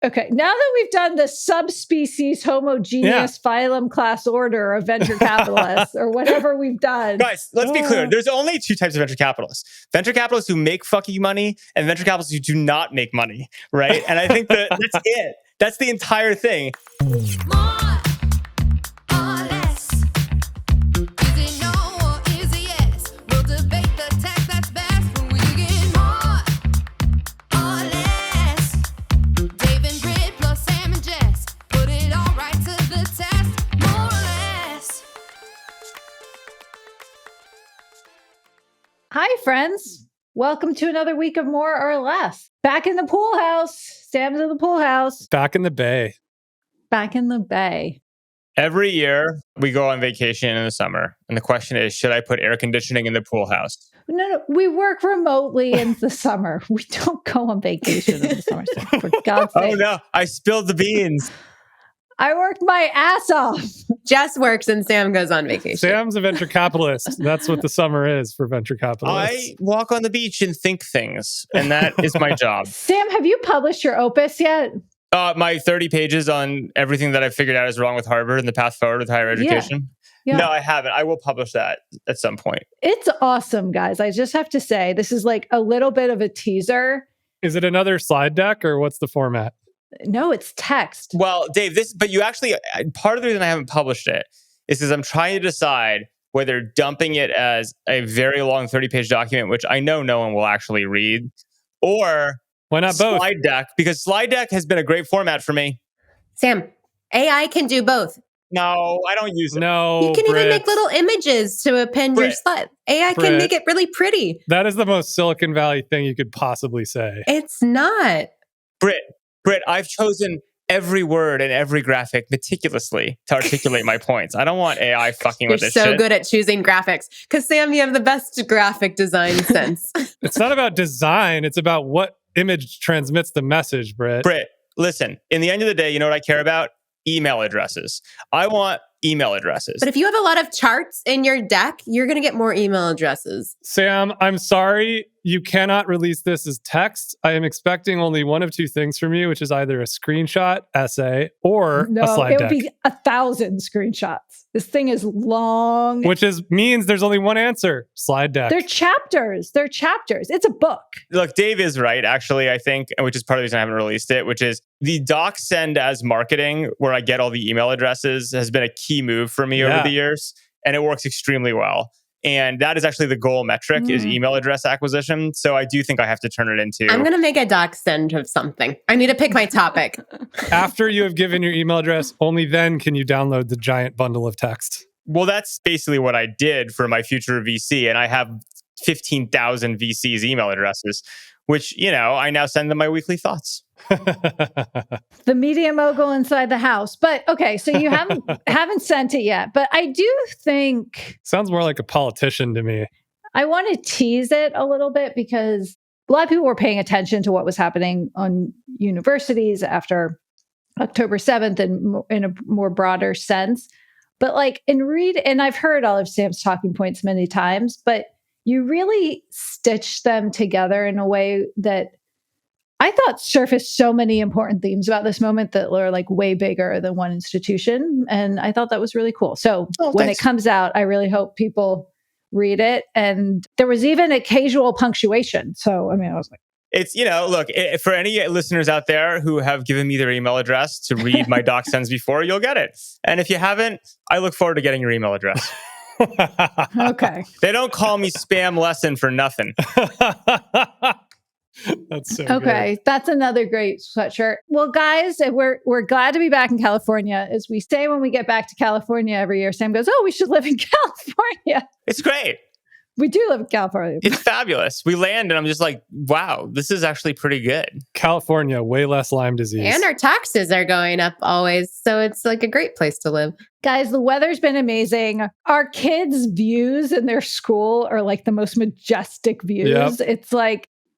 Okay, now that we've done the subspecies homogeneous phylum class order of venture capitalists or whatever we've done. Guys, let's be clear. There's only two types of venture capitalists. Venture capitalists who make fucking money and venture capitalists who do not make money, right? And I think that's it. That's the entire thing. Hi, friends. Welcome to another week of More or Less. Back in the pool house. Sam's in the pool house. Back in the bay. Back in the bay. Every year, we go on vacation in the summer. And the question is, should I put air conditioning in the pool house? No, we work remotely in the summer. We don't go on vacation in the summer. So for God's sake. Oh, no. I spilled the beans. I worked my ass off. Jess works and Sam goes on vacation. Sam's a venture capitalist. That's what the summer is for venture capitalists. I walk on the beach and think things, and that is my job. Sam, have you published your opus yet? My 30 pages on everything that I figured out is wrong with Harvard and the path forward with higher education. Yeah. No, I haven't. I will publish that at some point. It's awesome, guys. I just have to say, this is like a little bit of a teaser. Is it another slide deck or what's the format? No, it's text. Well, Dave, but you actually, part of the reason I haven't published it is because I'm trying to decide whether dumping it as a very long 30-page document, which I know no one will actually read, or why not both? Slide deck, because slide deck has been a great format for me. Sam, AI can do both. No, I don't use it. No, you can even make little images to append your slide. AI can make it really pretty. That is the most Silicon Valley thing you could possibly say. It's not. Britt, I've chosen every word and every graphic meticulously to articulate my points. I don't want AI fucking with this shit. You're so good at choosing graphics. Because, Sam, you have the best graphic design sense. It's not about design. It's about what image transmits the message, Britt. Britt, listen. In the end of the day, you know what I care about? Email addresses. I want email addresses. But if you have a lot of charts in your deck, you're going to get more email addresses. Sam, I'm sorry. You cannot release this as text. I am expecting only one of two things from you, which is either a screenshot essay or a slide deck. It would be 1,000 screenshots. This thing is long. Which means there's only one answer. Slide deck. They're chapters. It's a book. Look, Dave is right, actually, I think, which is part of the reason I haven't released it, which is the doc send as marketing, where I get all the email addresses, has been a key move for me over the years. And it works extremely well. And that is actually the goal metric is email address acquisition. So I do think I have to turn it into... I'm going to make a doc send of something. I need to pick my topic. After you have given your email address, only then can you download the giant bundle of text. Well, that's basically what I did for my future VC. And I have 15,000 VCs' email addresses, which, I now send them my weekly thoughts. The media mogul inside the house. But okay, so you haven't sent it yet. But I do think... Sounds more like a politician to me. I want to tease it a little bit because a lot of people were paying attention to what was happening on universities after October 7th and in a more broader sense. But and I've heard all of Sam's talking points many times, but you really stitch them together in a way that I thought surfaced so many important themes about this moment that were way bigger than one institution. And I thought that was really cool. So when it comes out, I really hope people read it. And there was even occasional punctuation. So, I was like, it's, look, for any listeners out there who have given me their email address to read my doc sends before, you'll get it. And if you haven't, I look forward to getting your email address. Okay. They don't call me spam lesson for nothing. That's so okay. good. That's another great sweatshirt. Well, guys, we're glad to be back in California. As we say when we get back to California every year, Sam goes, "Oh, we should live in California." It's great. We do live in California. It's fabulous. We land and I'm just like, wow, this is actually pretty good. California, way less Lyme disease. And our taxes are going up always. So it's a great place to live. Guys, the weather's been amazing. Our kids' views in their school are the most majestic views. Yep. It's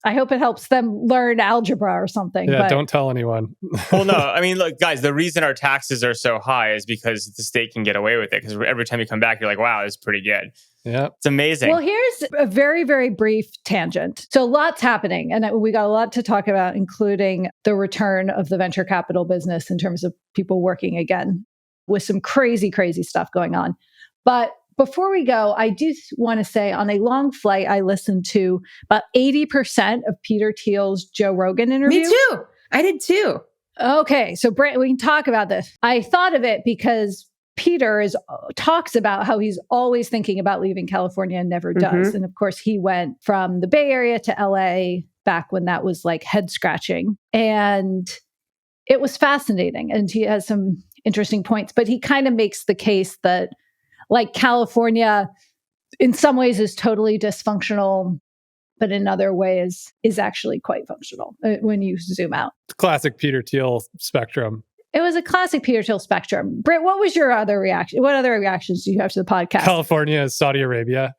I hope it helps them learn algebra or something. Yeah, but don't tell anyone. Well, no, I mean, look, guys, the reason our taxes are so high is because the state can get away with it. Because every time you come back, you're like, wow, this is pretty good. Yeah. It's amazing. Well, here's a very, very brief tangent. So lots happening. And we got a lot to talk about, including the return of the venture capital business in terms of people working again with some crazy, crazy stuff going on. But before we go, I do want to say on a long flight, I listened to about 80% of Peter Thiel's Joe Rogan interview. Me too. I did too. Okay. So Brent, we can talk about this. I thought of it because Peter talks about how he's always thinking about leaving California and never does. And of course, he went from the Bay Area to LA back when that was like head scratching. And it was fascinating. And he has some interesting points, but he kind of makes the case that like California in some ways is totally dysfunctional, but in other ways is actually quite functional when you zoom out. Classic Peter Thiel spectrum. It was a classic Peter Thiel spectrum. Britt, what was your other reaction? What other reactions do you have to the podcast? California is Saudi Arabia.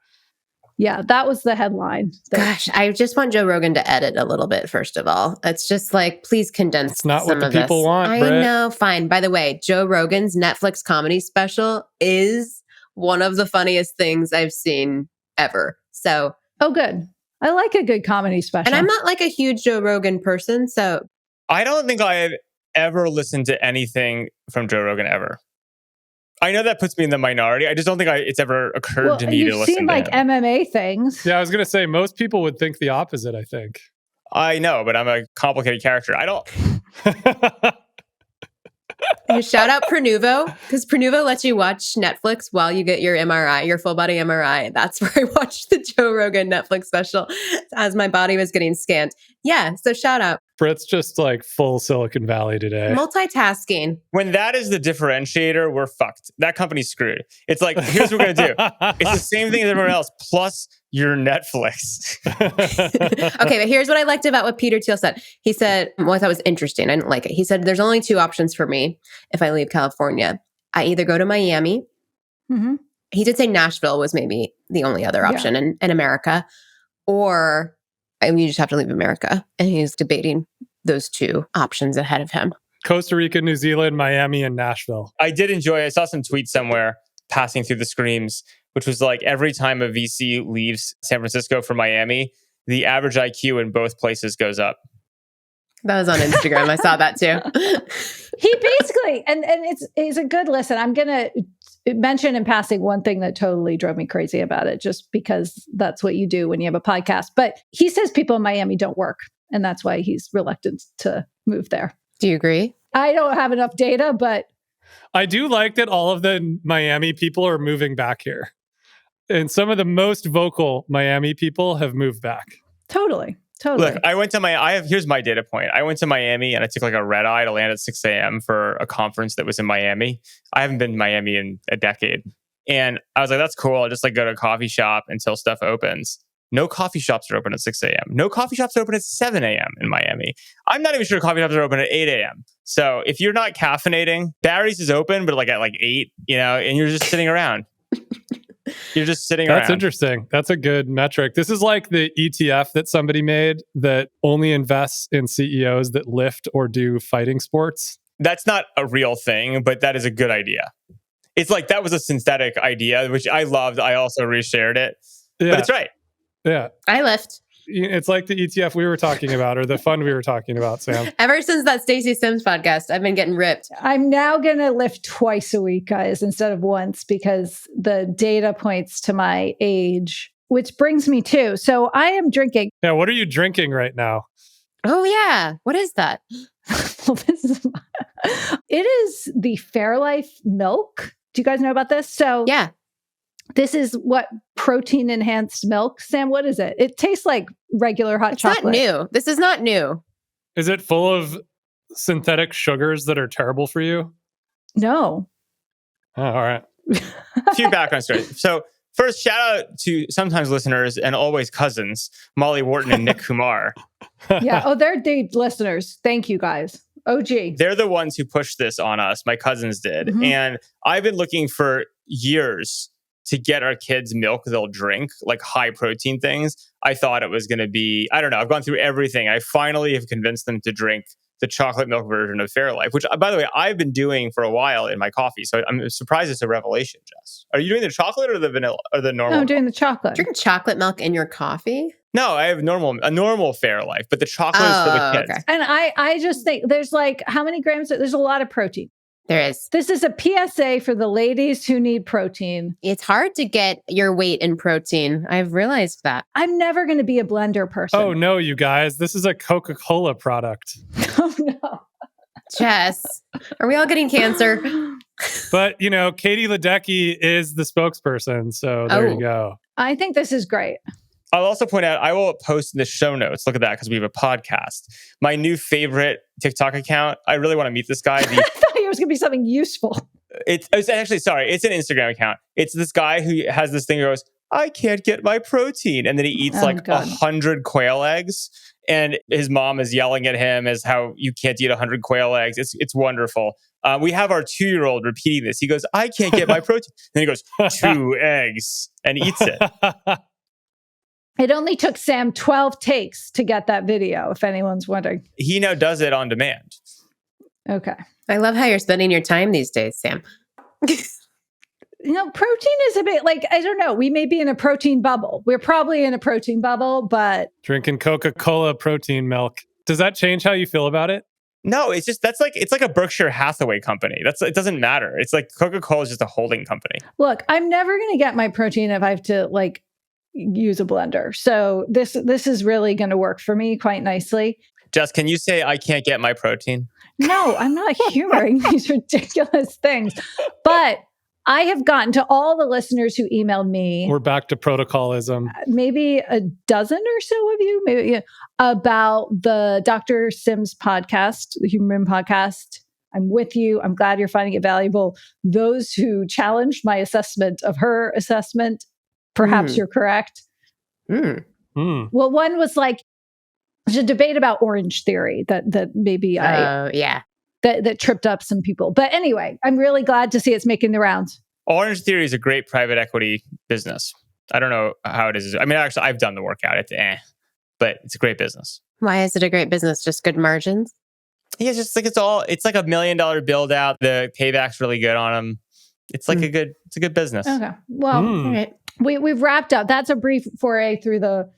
Yeah, that was the headline. Gosh, I just want Joe Rogan to edit a little bit, first of all. It's just like, please condense It's not some what the of this. people want, I Britt. know, fine. By the way, Joe Rogan's Netflix comedy special is one of the funniest things I've seen ever. So, Oh, good. I like a good comedy special. and I'm not like a huge Joe Rogan person, so I don't think I've ever listened to anything from Joe Rogan ever. I know that puts me in the minority. I just don't think it's ever occurred to me to you've listen seen to like him. MMA things. Yeah, I was going to say, most people would think the opposite, I think. I know, but I'm a complicated character. I don't... you shout out Prenuvo, because Prenuvo lets you watch Netflix while you get your MRI, your full body MRI. That's where I watched the Joe Rogan Netflix special as my body was getting scanned. Yeah, so shout out. Britt's just like full Silicon Valley today. Multitasking. When that is the differentiator, we're fucked. That company's screwed. It's like, here's what we're going to do. It's the same thing as everyone else, plus your Netflix. Okay, but here's what I liked about what Peter Thiel said. He said, well, I thought was interesting. I didn't like it. He said, there's only two options for me if I leave California. I either go to Miami. Mm-hmm. He did say Nashville was maybe the only other option in America, or you just have to leave America. And he's debating those two options ahead of him. Costa Rica, New Zealand, Miami, and Nashville. I did enjoy, I saw some tweets somewhere passing through the screens, which was like every time a VC leaves San Francisco for Miami, the average IQ in both places goes up. That was on Instagram. I saw that too. He basically, and it's a good listen. I'm going to mention in passing one thing that totally drove me crazy about it, just because that's what you do when you have a podcast. But he says people in Miami don't work, and that's why he's reluctant to move there. Do you agree? I don't have enough data, but I do like that all of the Miami people are moving back here. And some of the most vocal Miami people have moved back. totally. Look, I went to here's my data point. I went to Miami and I took like a red eye to land at 6 a.m. for a conference that was in Miami. I haven't been to Miami in a decade. And I was like, that's cool. I'll just like go to a coffee shop until stuff opens. No coffee shops are open at 6 a.m. No coffee shops are open at 7 a.m. in Miami. I'm not even sure coffee shops are open at 8 a.m. So if you're not caffeinating, Barry's is open, but like at like 8, and you're just sitting around. You're just sitting around. That's interesting. That's a good metric. This is like the ETF that somebody made that only invests in CEOs that lift or do fighting sports. That's not a real thing, but that is a good idea. It's like that was a synthetic idea, which I loved. I also reshared it. Yeah. But it's right. Yeah. I lift. It's like the ETF we were talking about or the fund we were talking about, Sam. Ever since that Stacey Sims podcast, I've been getting ripped. I'm now going to lift twice a week, guys, instead of once, because the data points to my age, which brings me to, so I am drinking. Yeah. What are you drinking right now? Oh, yeah. What is that? Well, it is the Fairlife milk. Do you guys know about this? So Yeah. this is what protein enhanced milk. Sam, what is it? It tastes like regular hot It's chocolate. not new. This is not new. Is it full of synthetic sugars that are terrible for you? No. Oh, all right. A few background stories. So first, shout out to sometimes listeners and always cousins, Molly Wharton and Nick Kumar. Yeah. Oh, they're the listeners. Thank you, guys. OG. They're the ones who pushed this on us. My cousins did. Mhm. And I've been looking for years to get our kids milk they'll drink, like high protein things. I thought it was going to be, I don't know, I've gone through everything. I finally have convinced them to drink the chocolate milk version of Fairlife, which, by the way, I've been doing for a while in my coffee. So I'm surprised it's a revelation, Jess. Are you doing the chocolate or the vanilla or the normal? No, I'm doing the chocolate. Drink chocolate milk in your coffee? No, I have a normal Fairlife, but the chocolate is for the kids. Okay. And I just think there's like, how many grams? There's a lot of protein. There is. This is a PSA for the ladies who need protein. It's hard to get your weight in protein. I've realized that. I'm never going to be a blender person. Oh, no, you guys. This is a Coca-Cola product. Oh, no. Jess, are we all getting cancer? But, Katie Ledecky is the spokesperson. So there you go. I think this is great. I'll also point out, I will post in the show notes. Look at that, because we have a podcast. My new favorite TikTok account. I really want to meet this guy. I thought it was going to be something useful. It's actually, sorry, it's an Instagram account. It's this guy who has this thing who goes, I can't get my protein. And then he eats 100 quail eggs. And his mom is yelling at him as how you can't eat 100 quail eggs. It's wonderful. We have our 2-year-old repeating this. He goes, I can't get my protein. And he goes, 2 eggs, and eats it. It only took Sam 12 takes to get that video, if anyone's wondering. He now does it on demand. Okay. I love how you're spending your time these days, Sam. Protein is a bit like, I don't know, we may be in a protein bubble. We're probably in a protein bubble, but... Drinking Coca-Cola protein milk. Does that change how you feel about it? No, it's just, it's like a Berkshire Hathaway company. It doesn't matter. It's like Coca-Cola is just a holding company. Look, I'm never going to get my protein if I have to use a blender. So this is really going to work for me quite nicely. Jess, can you say I can't get my protein? No, I'm not humoring these ridiculous things. But I have gotten to all the listeners who emailed me. We're back to protocolism. Maybe a dozen or so of you, about the Dr. Sims podcast, the Human Podcast. I'm with you. I'm glad you're finding it valuable. Those who challenged my assessment of her assessment, perhaps you're correct. Well, one was there's a debate about Orange Theory that maybe that tripped up some people. But anyway, I'm really glad to see it's making the rounds. Orange Theory is a great private equity business. I don't know how it is. I mean, actually, I've done the workout. But it's a great business. Why is it a great business? Just good margins? Yeah, it's just it's like $1 million build out. The payback's really good on them. It's like it's a good business. Okay. Well, all right. We've wrapped up. That's a brief foray through the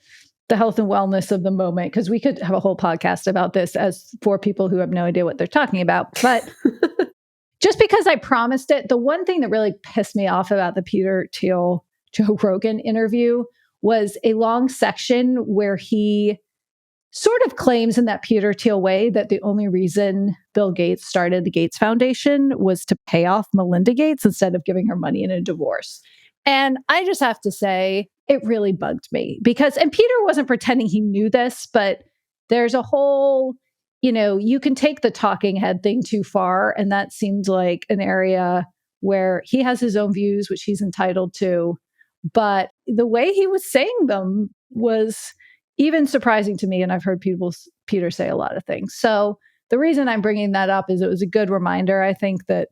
health and wellness of the moment, because we could have a whole podcast about this as for people who have no idea what they're talking about. But just because I promised it, the one thing that really pissed me off about the Peter Thiel, Joe Rogan interview was a long section where he sort of claims in that Peter Thiel way that the only reason Bill Gates started the Gates Foundation was to pay off Melinda Gates instead of giving her money in a divorce. And I just have to say, it really bugged me and Peter wasn't pretending he knew this, but there's a whole, you can take the talking head thing too far. And that seemed like an area where he has his own views, which he's entitled to. But the way he was saying them was even surprising to me. And I've heard Peter say a lot of things. So the reason I'm bringing that up is it was a good reminder. I think that,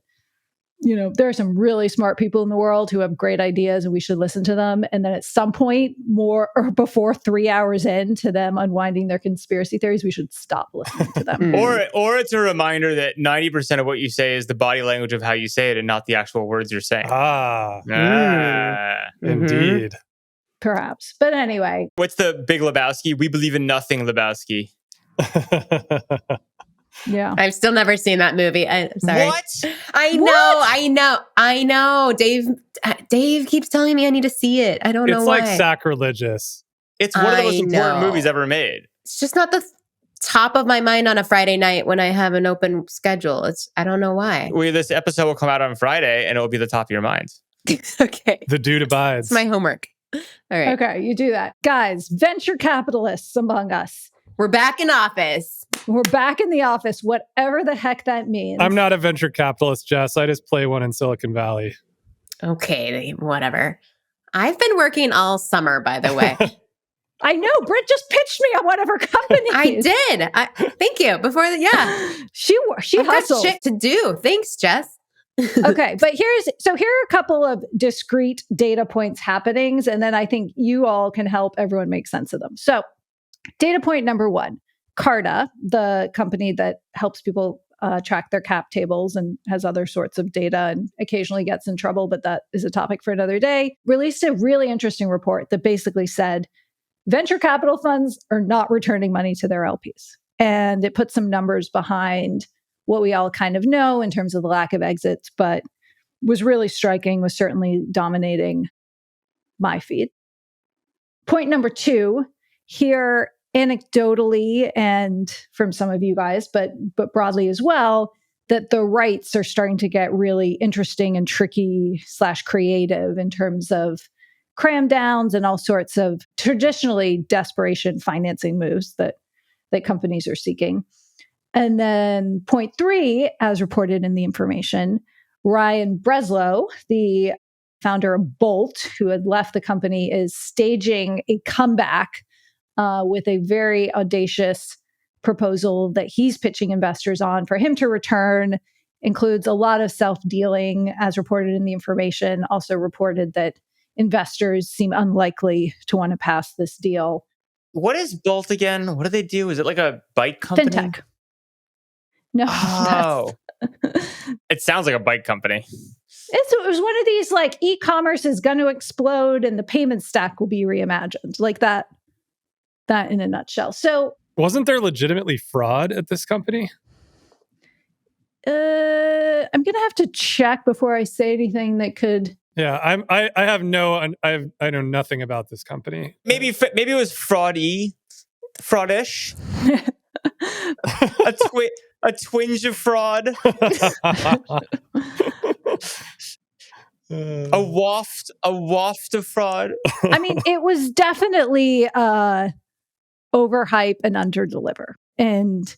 there are some really smart people in the world who have great ideas and we should listen to them. And then at some point, more or before 3 hours into them unwinding their conspiracy theories, we should stop listening to them. Or it's a reminder that 90% of what you say is the body language of how you say it and not the actual words you're saying. Indeed. Perhaps. But anyway. What's the Big Lebowski? We believe in nothing, Lebowski. Yeah. I've still never seen that movie. I'm sorry. What? I know. Dave keeps telling me I need to see it. I don't know why. It's like sacrilegious. It's one of the most important movies ever made. It's just not the top of my mind on a Friday night when I have an open schedule. I don't know why. This episode will come out on Friday and it will be the top of your mind. Okay. The dude abides. It's my homework. All right. Okay, you do that. Guys, venture capitalists among us. We're back in office. We're back in the office, whatever the heck that means. I'm not a venture capitalist, Jess. I just play one in Silicon Valley. Okay, whatever. I've been working all summer, by the way. I know. Britt just pitched me on one of her companies. I did. Thank you. Before she hustled. got shit to do. Thanks, Jess. Okay, but here are a couple of discrete data points happenings, and then I think you all can help everyone make sense of them. So, data point number one, Carta, the company that helps people track their cap tables and has other sorts of data and occasionally gets in trouble, but that is a topic for another day, released a really interesting report that basically said venture capital funds are not returning money to their LPs. And it put some numbers behind what we all kind of know in terms of the lack of exits, but was really striking, was certainly dominating my feed. Point number two, here anecdotally and from some of you guys, but broadly as well, that the rights are starting to get really interesting and tricky / creative in terms of cram downs and all sorts of traditionally desperation financing moves that companies are seeking. And then point three, as reported in the information, Ryan Breslow, the founder of Bolt, who had left the company, is staging a comeback with a very audacious proposal that he's pitching investors on for him to return. Includes a lot of self-dealing, as reported in the information. Also reported that investors seem unlikely to want to pass this deal. What is Bolt again? What do they do? Is it like a bike company? Fintech. No. Oh. It sounds like a bike company. It was one of these like e-commerce is going to explode and the payment stack will be reimagined. Like that in a nutshell. So wasn't there legitimately fraud at this company? I'm going to have to check before I say anything that could. Yeah, I know nothing about this company. Maybe it was fraudish. A twinge of fraud. A waft of fraud. I mean, it was definitely overhype and underdeliver. And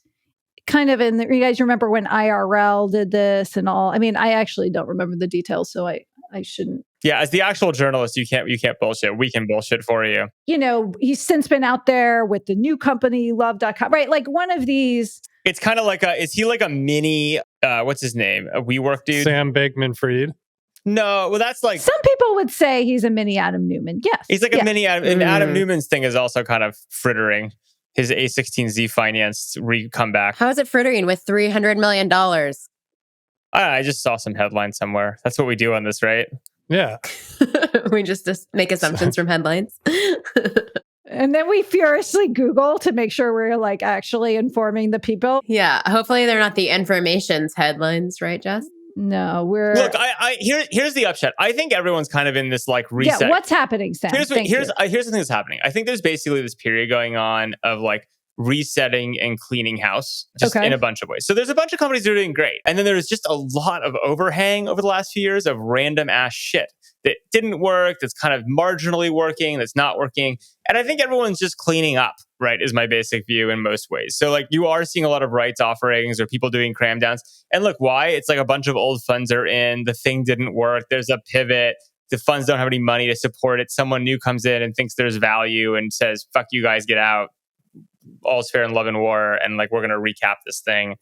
kind of you guys remember when IRL did this and all. I mean, I actually don't remember the details, so I shouldn't. Yeah, as the actual journalist, you can't bullshit. We can bullshit for you. You know, he's since been out there with the new company, love.com, right? Like one of these. It's kind of like is he like a mini, what's his name? A WeWork dude? Sam Bankman-Fried? No, well, that's like... Some people would say he's a mini Adam Newman. Yes. He's like a mini Adam. And Adam Newman's thing is also kind of frittering. His A16Z financed comeback. How is it frittering with $300 million? I just saw some headline somewhere. That's what we do on this, right? Yeah. We just make assumptions from headlines. And then we furiously Google to make sure we're like actually informing the people. Yeah. Hopefully they're not the information's headlines, right, Jess? No, look. Here's the upshot. I think everyone's kind of in this like reset. Yeah, what's happening, Sam? Here's the thing that's happening. I think there's basically this period going on of like resetting and cleaning house, just in a bunch of ways. So there's a bunch of companies that are doing great, and then there's just a lot of overhang over the last few years of random ass shit that didn't work, that's kind of marginally working, that's not working. And I think everyone's just cleaning up, right, is my basic view in most ways. So like you are seeing a lot of rights offerings or people doing cram downs. And look, why? It's like a bunch of old funds are in, the thing didn't work, there's a pivot, the funds don't have any money to support it. Someone new comes in and thinks there's value and says, fuck you guys, get out. All's fair in love and war. And like, we're going to recap this thing.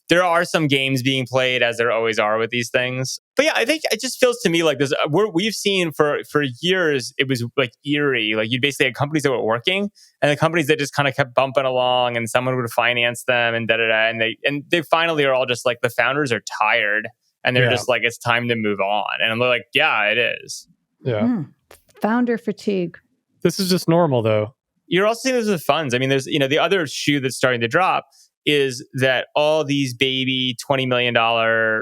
There are some games being played, as there always are with these things. But yeah, I think it just feels to me like this. We've seen for years, it was like eerie. Like you basically had companies that were working, and the companies that just kind of kept bumping along, and someone would finance them, and and they finally are all just like the founders are tired, and they're just like, it's time to move on. And I'm like, yeah, it is. Yeah, founder fatigue. This is just normal, though. You're also seeing this with funds. I mean, there's the other shoe that's starting to drop is that all these baby $20 million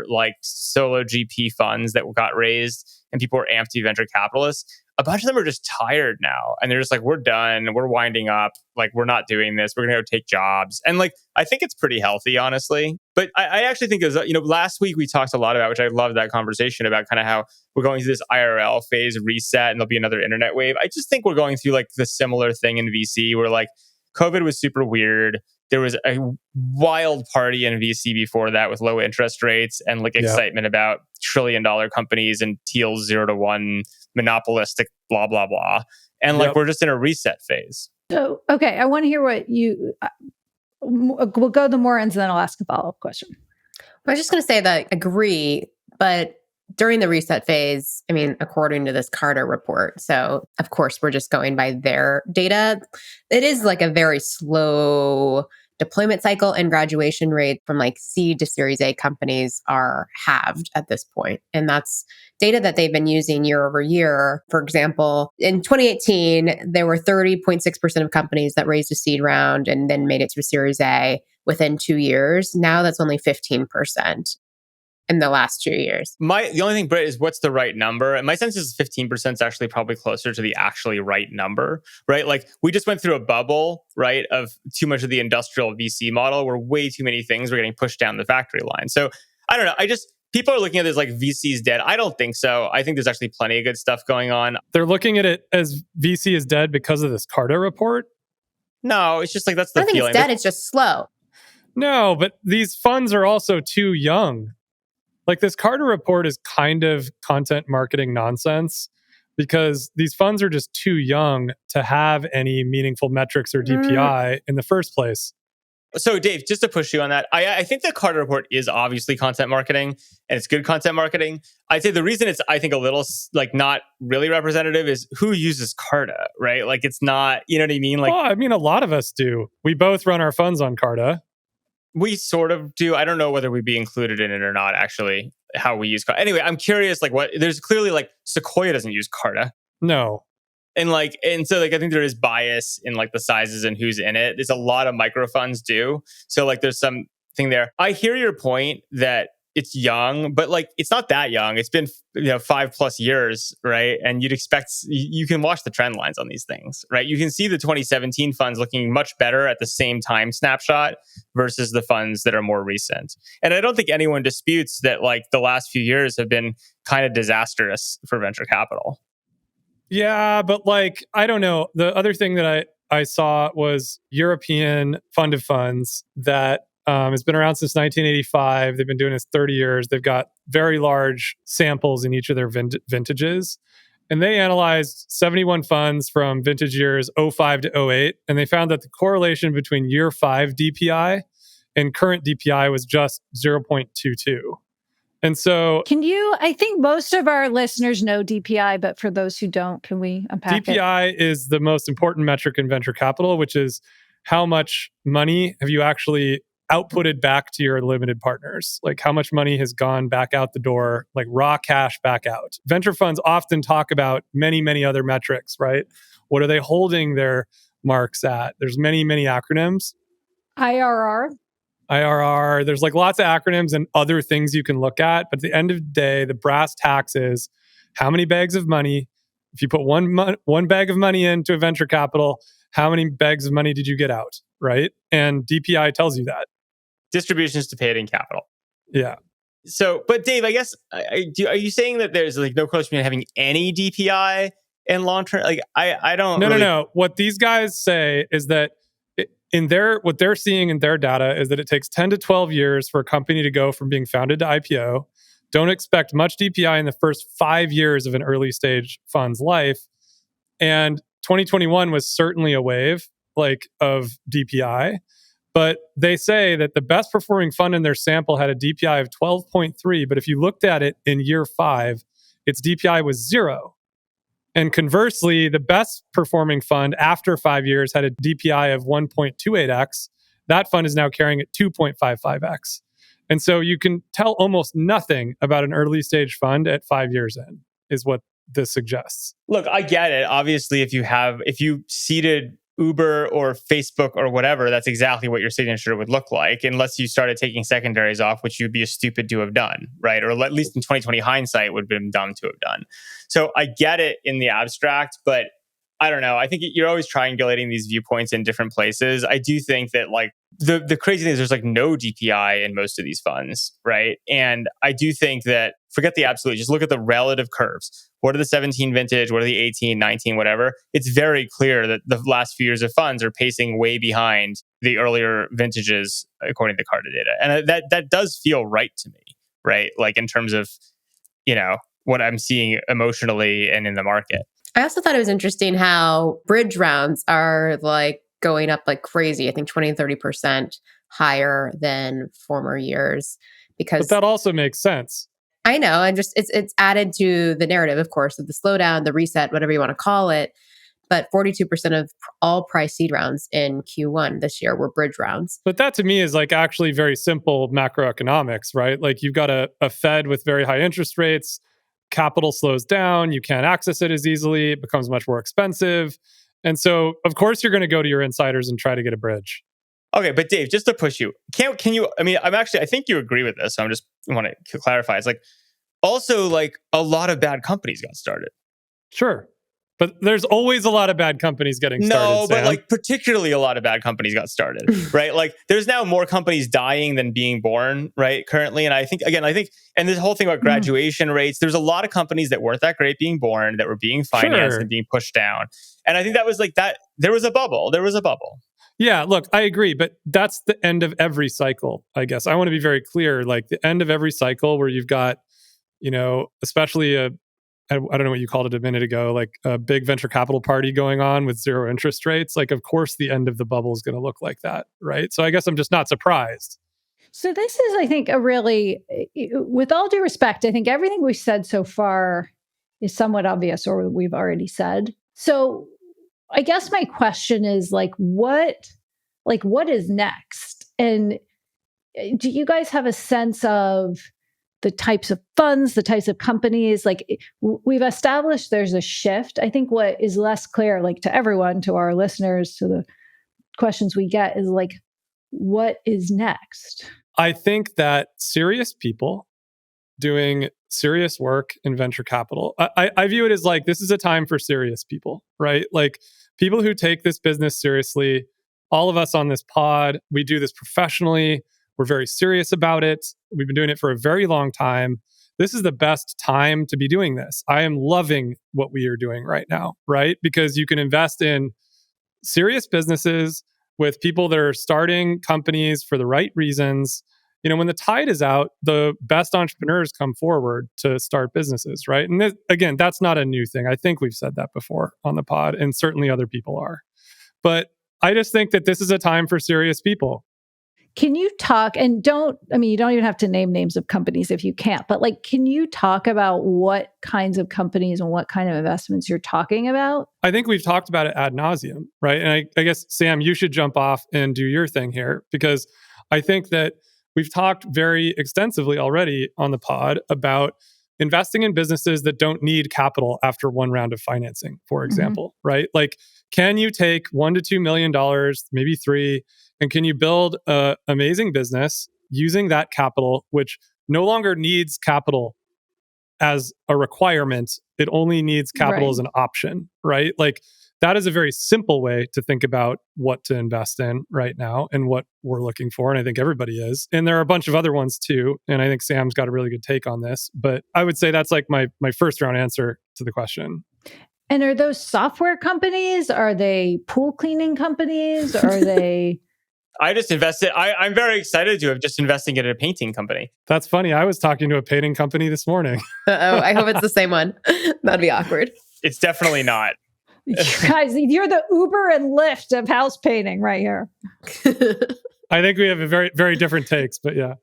like solo GP funds that got raised and people are amped to be venture capitalists, a bunch of them are just tired now. And they're just like, we're done. We're winding up. Like, we're not doing this. We're going to go take jobs. And like, I think it's pretty healthy, honestly. But I actually think there's, last week we talked a lot about, which I love that conversation about kind of how we're going through this IRL phase reset and there'll be another internet wave. I just think we're going through like the similar thing in VC where like COVID was super weird. There was a wild party in VC before that with low interest rates and like excitement about trillion-dollar companies and Thiel's 0 to 1 monopolistic blah, blah, blah. And like, we're just in a reset phase. So, okay, I want to hear what you... we'll go the more ends and then I'll ask a follow-up question. I was just going to say that I agree But during the reset phase, I mean, according to this Carter report, so of course we're just going by their data, it is like a very slow deployment cycle, and graduation rate from like seed to Series A companies are halved at this point. And that's data that they've been using year over year. For example, in 2018, there were 30.6% of companies that raised a seed round and then made it to a Series A within 2 years. Now that's only 15% in the last 2 years. The only thing, Britt, is what's the right number? And my sense is 15% is actually probably closer to the actually right number, right? Like we just went through a bubble, right, of too much of the industrial VC model where way too many things were getting pushed down the factory line. So I don't know. People are looking at this like VC's dead. I don't think so. I think there's actually plenty of good stuff going on. They're looking at it as VC is dead because of this Carter report? No, it's just like that's the feeling. I think it's dead. It's just slow. No, but these funds are also too young. Like this Carter report is kind of content marketing nonsense because these funds are just too young to have any meaningful metrics or DPI in the first place. So Dave, just to push you on that, I think the Carter report is obviously content marketing and it's good content marketing. I'd say the reason it's, I think, a little like not really representative is who uses Carta, right? Like it's not, you know what I mean? Like, well, I mean, a lot of us do. We both run our funds on Carta. We sort of do. I don't know whether we'd be included in it or not, actually, how we use Carta. Anyway, I'm curious, like there's clearly like Sequoia doesn't use Carta. No. And so I think there is bias in like the sizes and who's in it. There's a lot of micro funds do. So like there's something there. I hear your point that it's young, but like it's not that young. It's been 5+ years, right? And you'd expect you can watch the trend lines on these things, right? You can see the 2017 funds looking much better at the same time snapshot versus the funds that are more recent. And I don't think anyone disputes that like the last few years have been kind of disastrous for venture capital. Yeah, but like, I don't know. The other thing that I saw was European fund of funds that has been around since 1985. They've been doing this 30 years. They've got very large samples in each of their vintages. And they analyzed 71 funds from vintage years 05 to 08. And they found that the correlation between year 5 DPI and current DPI was just 0.22. And so I think most of our listeners know DPI, but for those who don't, can we unpack it? DPI is the most important metric in venture capital, which is how much money have you actually outputted back to your limited partners? Like how much money has gone back out the door, like raw cash back out. Venture funds often talk about many, many other metrics, right? What are they holding their marks at? There's many, many acronyms. IRR. There's like lots of acronyms and other things you can look at. But at the end of the day, the brass tacks is how many bags of money, if you put one bag of money into a venture capital, how many bags of money did you get out, right? And DPI tells you that. Distributions to paid in capital. Yeah. So, but Dave, I guess, are you saying that there's like no correlation between having any DPI and long-term? Like, I don't No. What these guys say is that what they're seeing in their data is that it takes 10 to 12 years for a company to go from being founded to IPO. Don't expect much DPI in the first 5 years of an early stage fund's life. And 2021 was certainly a wave of DPI. But they say that the best performing fund in their sample had a DPI of 12.3. But if you looked at it in year 5, its DPI was 0. And conversely, the best performing fund after 5 years had a DPI of 1.28x. That fund is now carrying at 2.55x. And so you can tell almost nothing about an early stage fund at 5 years in, is what this suggests. Look, I get it. Obviously, if you seeded Uber or Facebook or whatever, that's exactly what your signature would look like, unless you started taking secondaries off, which you'd be stupid to have done, right? Or at least in 2020 hindsight would have been dumb to have done. So I get it in the abstract, but I don't know. I think you're always triangulating these viewpoints in different places. I do think that like the crazy thing is there's like no DPI in most of these funds, right? And I do think that, forget the absolute, just look at the relative curves. What are the 17 vintage? What are the 18, 19, whatever? It's very clear that the last few years of funds are pacing way behind the earlier vintages, according to Carta data. And that does feel right to me, right? Like in terms of, what I'm seeing emotionally and in the market. I also thought it was interesting how bridge rounds are like going up like crazy. I think 20 and 30% higher than former years. But that also makes sense. I know. And just it's added to the narrative, of course, of the slowdown, the reset, whatever you want to call it. But 42% of all price seed rounds in Q1 this year were bridge rounds. But that to me is like actually very simple macroeconomics, right? Like you've got a Fed with very high interest rates, capital slows down, you can't access it as easily, it becomes much more expensive. And so, of course, you're going to go to your insiders and try to get a bridge. Okay, but Dave, just to push you, can you? I mean, I think you agree with this. So I'm just want to clarify. It's like also like a lot of bad companies got started. Sure, but there's always a lot of bad companies getting started. No, but Sam. like particularly a lot of bad companies got started, right? Like there's now more companies dying than being born, right? Currently, and I think, and this whole thing about graduation rates, there's a lot of companies that weren't that great being born, that were being financed and being pushed down, and I think that was like that. There was a bubble. Yeah, look, I agree, but that's the end of every cycle, I guess. I want to be very clear, like the end of every cycle where you've got, especially I don't know what you called it a minute ago, like a big venture capital party going on with zero interest rates. Like, of course, the end of the bubble is going to look like that, right? So I guess I'm just not surprised. So this is, I think, with all due respect, I think everything we've said so far is somewhat obvious or we've already said. So I guess my question is what is next? And do you guys have a sense of the types of funds, the types of companies? Like we've established there's a shift. I think what is less clear, like to everyone, to our listeners, to the questions we get is like, what is next? I think that serious people doing serious work in venture capital, I view it as like, this is a time for serious people, right? Like people who take this business seriously. All of us on this pod, we do this professionally. We're very serious about it. We've been doing it for a very long time. This is the best time to be doing this. I am loving what we are doing right now, right? Because you can invest in serious businesses with people that are starting companies for the right reasons. When the tide is out, the best entrepreneurs come forward to start businesses, right? And again, that's not a new thing. I think we've said that before on the pod, and certainly other people are. But I just think that this is a time for serious people. Can you talk, and you don't even have to name names of companies if you can't, but like, can you talk about what kinds of companies and what kind of investments you're talking about? I think we've talked about it ad nauseum, right? And I guess, Sam, you should jump off and do your thing here, because I think that we've talked very extensively already on the pod about investing in businesses that don't need capital after one round of financing, for example, right? Like, can you take $1 to $2 million, maybe $3 million, and can you build an amazing business using that capital, which no longer needs capital as a requirement? It only needs capital as an option, right? Like, that is a very simple way to think about what to invest in right now and what we're looking for. And I think everybody is. And there are a bunch of other ones too. And I think Sam's got a really good take on this. But I would say that's like my first round answer to the question. And are those software companies? Are they pool cleaning companies? Are they... I just invested. I'm very excited to have just investing in a painting company. That's funny. I was talking to a painting company this morning. Uh-oh, I hope it's the same one. That'd be awkward. It's definitely not. You guys, you're the Uber and Lyft of house painting right here. I think we have a very, very different takes, but yeah.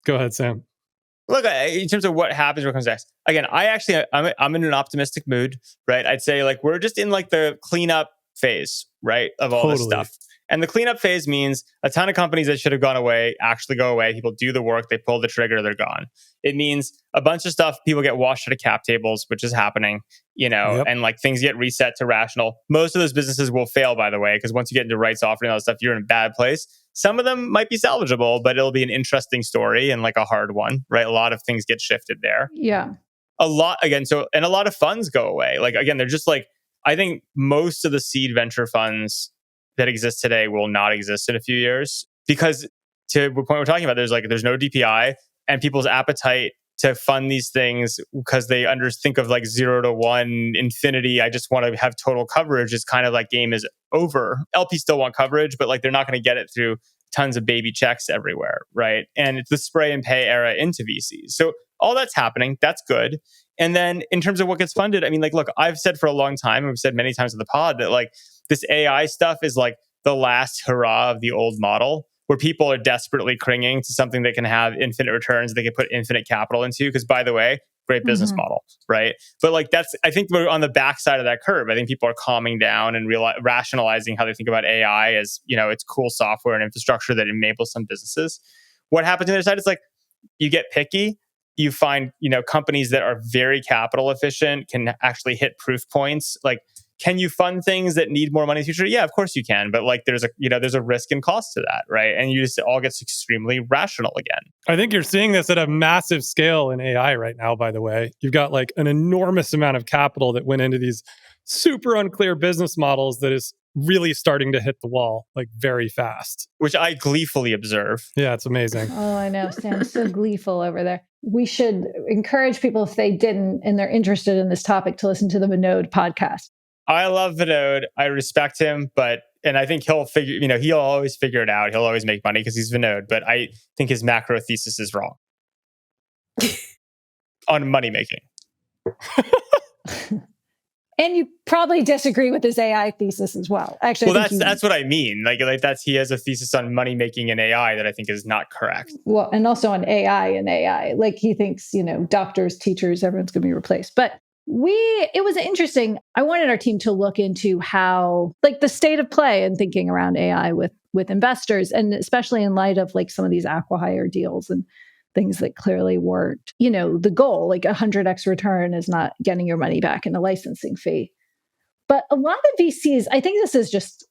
Go ahead, Sam. Look, in terms of what happens, what comes next. Again, I'm in an optimistic mood, right? I'd say like we're just in like the cleanup phase, right, of all this stuff. And the cleanup phase means a ton of companies that should have gone away actually go away. People do the work, they pull the trigger, they're gone. It means a bunch of stuff, people get washed out of cap tables, which is happening, and like things get reset to rational. Most of those businesses will fail, by the way, because once you get into rights offering and all that stuff, you're in a bad place. Some of them might be salvageable, but it'll be an interesting story and like a hard one, right? A lot of things get shifted there. Yeah. A lot of funds go away. Like, again, they're just like, I think most of the seed venture funds that exist today will not exist in a few years, because to the point we're talking about, there's no DPI, and people's appetite to fund these things because they think of like 0 to 1 infinity. I just want to have total coverage. It's kind of like game is over. LPs still want coverage, but like they're not going to get it through tons of baby checks everywhere, right? And it's the spray and pay era into VCs. So all that's happening. That's good. And then in terms of what gets funded, I mean, like, look, I've said for a long time, and we've said many times in the pod that like this AI stuff is like the last hurrah of the old model, where people are desperately clinging to something that can have infinite returns, they can put infinite capital into. Because by the way, great business model, right? But like I think we're on the backside of that curve. I think people are calming down and rationalizing how they think about AI as, it's cool software and infrastructure that enables some businesses. What happens on the other side is like, you get picky. You find, companies that are very capital efficient can actually hit proof points. Like, can you fund things that need more money in the future? Yeah, of course you can. But like, there's a risk and cost to that, right? And you just all gets extremely rational again. I think you're seeing this at a massive scale in AI right now, by the way. You've got like an enormous amount of capital that went into these super unclear business models that is really starting to hit the wall like very fast. Which I gleefully observe. Yeah, it's amazing. Oh, I know. Sam's so gleeful over there. We should encourage people, if they didn't and they're interested in this topic, to listen to the Vinod podcast. I love Vinod. I respect him, and I think he'll he'll always figure it out. He'll always make money because he's Vinod. But I think his macro thesis is wrong on money making. And you probably disagree with his AI thesis as well. Actually, that's what I mean. Like he has a thesis on money making and AI that I think is not correct. Well, and also on AI and AI. Like he thinks, doctors, teachers, everyone's going to be replaced. But it was interesting. I wanted our team to look into how, like, the state of play and thinking around AI with investors, and especially in light of like some of these acqui-hire deals and things that clearly weren't, the goal. Like 100x return is not getting your money back in a licensing fee. But a lot of VCs, I think this is just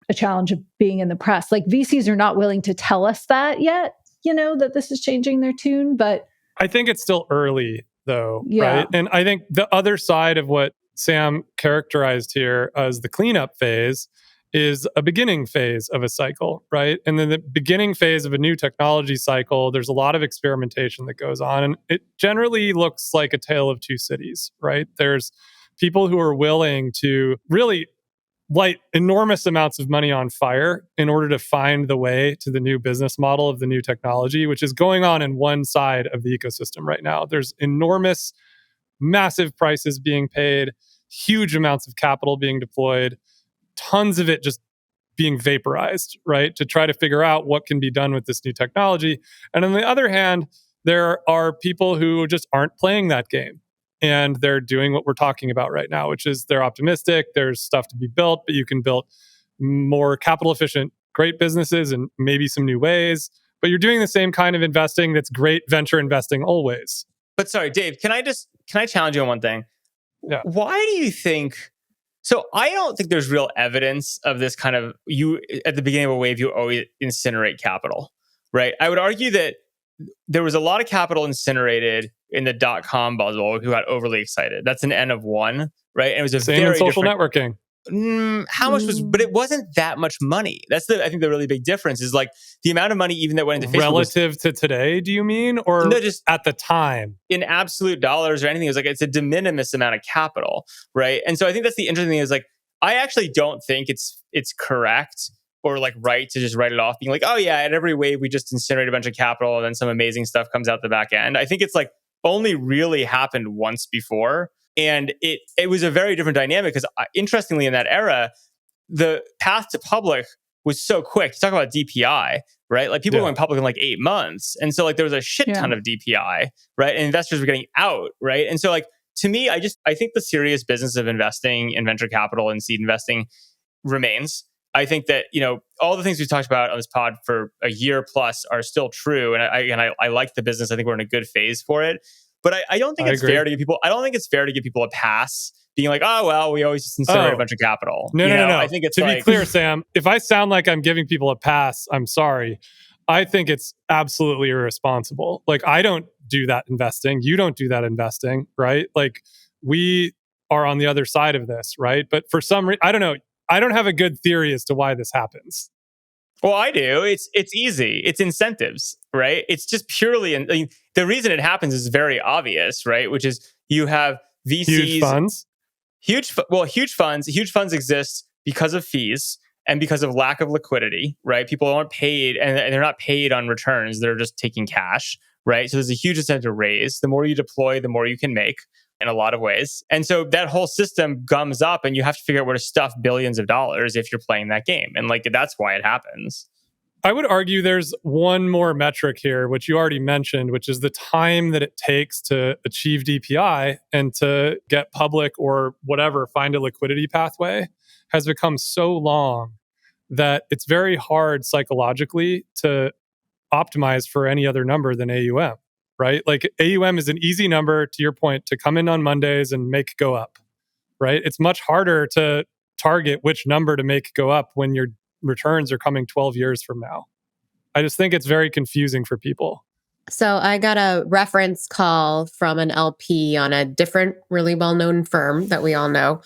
a challenge of being in the press. Like VCs are not willing to tell us that yet, that this is changing their tune. But I think it's still early though, right? And I think the other side of what Sam characterized here as the cleanup phase is a beginning phase of a cycle, right? And then the beginning phase of a new technology cycle, there's a lot of experimentation that goes on. And it generally looks like a tale of two cities, right? There's people who are willing to really light enormous amounts of money on fire in order to find the way to the new business model of the new technology, which is going on in one side of the ecosystem right now. There's enormous, massive prices being paid, huge amounts of capital being deployed, tons of it just being vaporized, right? To try to figure out what can be done with this new technology. And on the other hand, there are people who just aren't playing that game. And they're doing what we're talking about right now, which is they're optimistic. There's stuff to be built, but you can build more capital efficient, great businesses and maybe some new ways. But you're doing the same kind of investing that's great venture investing always. But sorry, Dave, can I challenge you on one thing? Yeah. Why do you think... So I don't think there's real evidence of this kind of, you at the beginning of a wave, you always incinerate capital, right? I would argue that there was a lot of capital incinerated in the .com bubble who got overly excited. That's an N of one, right? And it was a same very in social different, networking. How much was, but it wasn't that much money. That's I think the really big difference is like the amount of money even that went into Facebook. Relative to today, do you mean? Or no, just at the time? In absolute dollars or anything, it's a de minimis amount of capital, right? And so I think that's the interesting thing is like, I actually don't think it's correct or like right to just write it off being like, oh yeah, at every wave we just incinerate a bunch of capital and then some amazing stuff comes out the back end. I think it's like only really happened once before. And it was a very different dynamic because interestingly in that era, the path to public was so quick. You talk about DPI, right? Like people were going public in like 8 months. And so like there was a shit ton of DPI, right? And investors were getting out, right? And so like to me, I think the serious business of investing in venture capital and seed investing remains. I think that, all the things we've talked about on this pod for a year plus are still true. And I like the business. I think we're in a good phase for it. But I don't think it's fair to give people, I don't think it's fair to give people a pass being like, oh, well, we always just incinerate a bunch of capital. No. I think it's to be clear, Sam, if I sound like I'm giving people a pass, I'm sorry. I think it's absolutely irresponsible. Like, I don't do that investing. You don't do that investing, right? Like, we are on the other side of this, right? But for some reason, I don't know. I don't have a good theory as to why this happens. Well, I do. It's easy. It's incentives, right? It's just purely, the reason it happens is very obvious, right? Which is you have VCs, huge funds, huge funds. Huge funds exist because of fees and because of lack of liquidity, right? People aren't paid, and they're not paid on returns. They're just taking cash, right? So there's a huge incentive to raise. The more you deploy, the more you can make in a lot of ways. And so that whole system gums up and you have to figure out where to stuff billions of dollars if you're playing that game. And like, that's why it happens. I would argue there's one more metric here, which you already mentioned, which is the time that it takes to achieve DPI and to get public or whatever, find a liquidity pathway, has become so long that it's very hard psychologically to optimize for any other number than AUM, right? Like AUM is an easy number, to your point, to come in on Mondays and make go up, right? It's much harder to target which number to make go up when your returns are coming 12 years from now. I just think it's very confusing for people. So I got a reference call from an LP on a different, really well-known firm that we all know